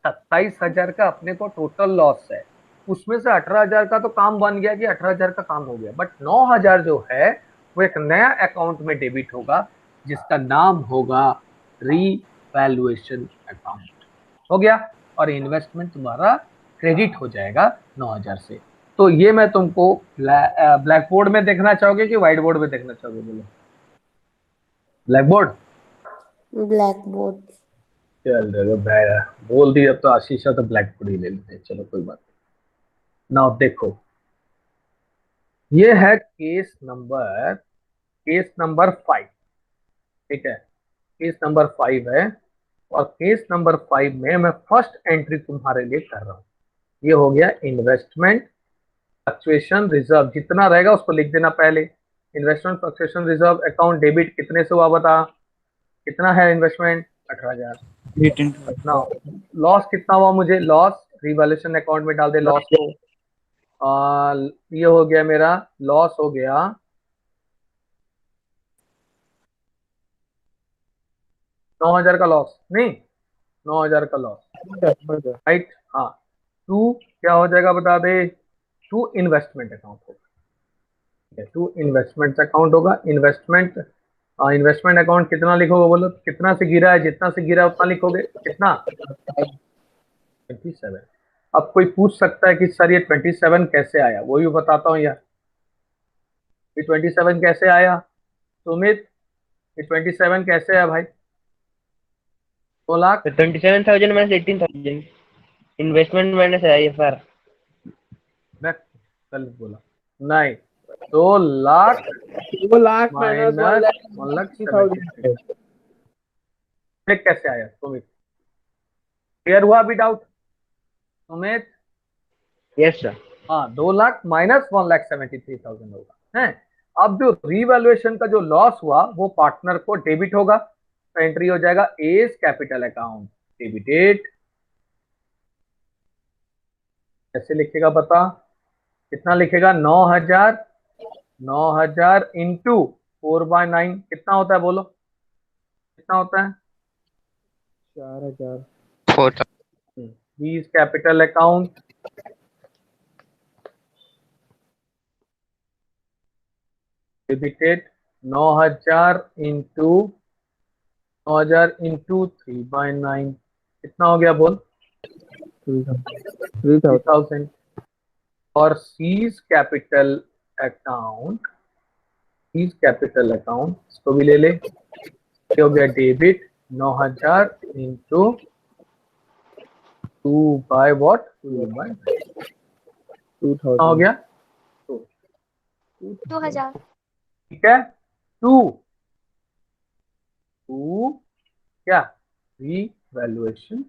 27,000 का अपने को टोटल लॉस है, उसमें से 18,000 का तो काम बन गया कि 18,000 का काम हो गया, बट 9,000 जो है वो एक नया अकाउंट में डेबिट होगा, जिसका नाम होगा रीवैल्यूएशन अकाउंट। हो गया, और इन्वेस्टमेंट तुम्हारा क्रेडिट हो जाएगा 9,000 से। तो ये मैं तुमको ब्लैक बोर्ड में देखना चाहोगे कि व्हाइट बोर्ड में देखना चाहोगे बोलो? Black board. Black board. चल देखो भाई, बोल दी अब तो आशीषा, तो ब्लैक बोर्ड ही ले लेते हैं, चलो कोई बात नहीं। नाउ देखो, ये है केस नंबर 5, ठीक है? केस नंबर 5 है, और केस नंबर 5 में मैं फर्स्ट एंट्री तुम्हारे लिए कर रहा हूं। ये हो गया इन्वेस्टमेंट फ्लक्चुएशन रिजर्व, जितना रहेगा उसको लिख देना पहले। Investment fluctuation reserve account debit कितने से हुआ बता? कितना है इन्वेस्टमेंट? 18,000। 18,000। नाउ लॉस कितना हुआ? मुझे लॉस रिवैल्यूएशन अकाउंट में डाल दे लॉस को। ये हो गया मेरा लॉस, हो गया 9,000 का लॉस, नहीं 9,000 का लॉस, राइट? हाँ, टू क्या हो जाएगा बता दे, टू इन्वेस्टमेंट अकाउंट होगा, टू इन्वेस्टमेंट अकाउंट होगा। इन्वेस्टमेंट अकाउंट कितना लिखोगे बोलो, कितना से गिरा है, जितना से गिरा है उतना लिखोगे, कितना 27। अब कोई पूछ सकता है कि सर ये 27 कैसे आया, वो भी बताता हूँ यार। ये 27 कैसे आया सुमित, ये 27 कैसे आया भाई? 2 lakh 27,000 minus 18,000 investment minus IFR। मैं कल बोला नहीं, 2 लाख 2 लाख माइनस माइनस 1,60,000। कैसे आया सुमित? क्लियर हुआ अभी डाउट सुमित? Yes sir. हाँ, 2 लाख माइनस 1,73,000 होगा है। अब जो रीवैल्यूएशन का जो लॉस हुआ वो पार्टनर को डेबिट होगा, तो एंट्री हो जाएगा एज कैपिटल अकाउंट डेबिटेड। कैसे लिखेगा बता, कितना लिखेगा? 9,000, 9,000 इंटू 4/9 कितना होता है बोलो, कितना होता है? 4,000। 4,000। A's capital account debited 9,000 into 3/9 कितना हो गया बोल? 3,000। 3,000। और C's capital account, C's capital account इसको भी ले ले, ये हो गया डेबिट 9,000 इंटू 2/what 2/9 कितना हो 2,000। गया? 2,000। ठीक है, टू टू क्या रीवैल्यूएशन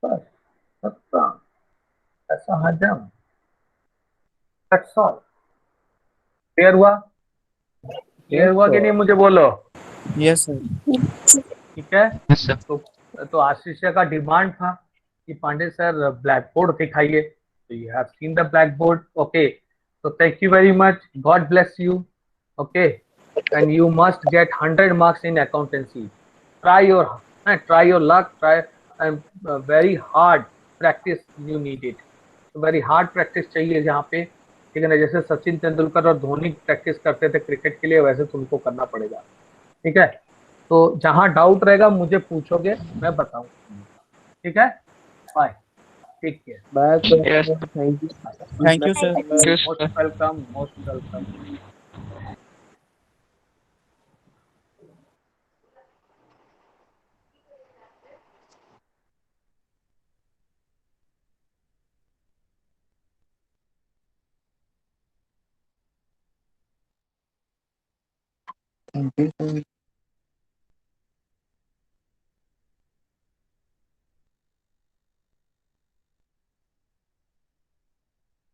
पर सत्ता ऐसा हजम। That's all. क्लियर हुआ? क्लियर हुआ कि नहीं मुझे बोलो। Yes, sir. ठीक है, यस सर। तो आशीष का डिमांड था कि पांडे सर ब्लैक बोर्ड दिखाइए, तो you have seen the black board. Okay, so thank you very much, God bless you. Okay, and you must get 100 marks in accountancy. Try your luck, try, and very hard practice you need it. तो very hard practice चाहिए यहाँ पे, ठीक है ना? जैसे सचिन तेंदुलकर और Dhoni practice करते थे क्रिकेट के लिए, वैसे तुमको करना पड़ेगा। ठीक है, तो जहां डाउट रहेगा मुझे पूछोगे, मैं बताऊंगा। ठीक है, bye, take care. Bye Yes. Sir, thank you. Thank you, sir. Yes, most sir. Welcome, most welcome. Thank you, sir.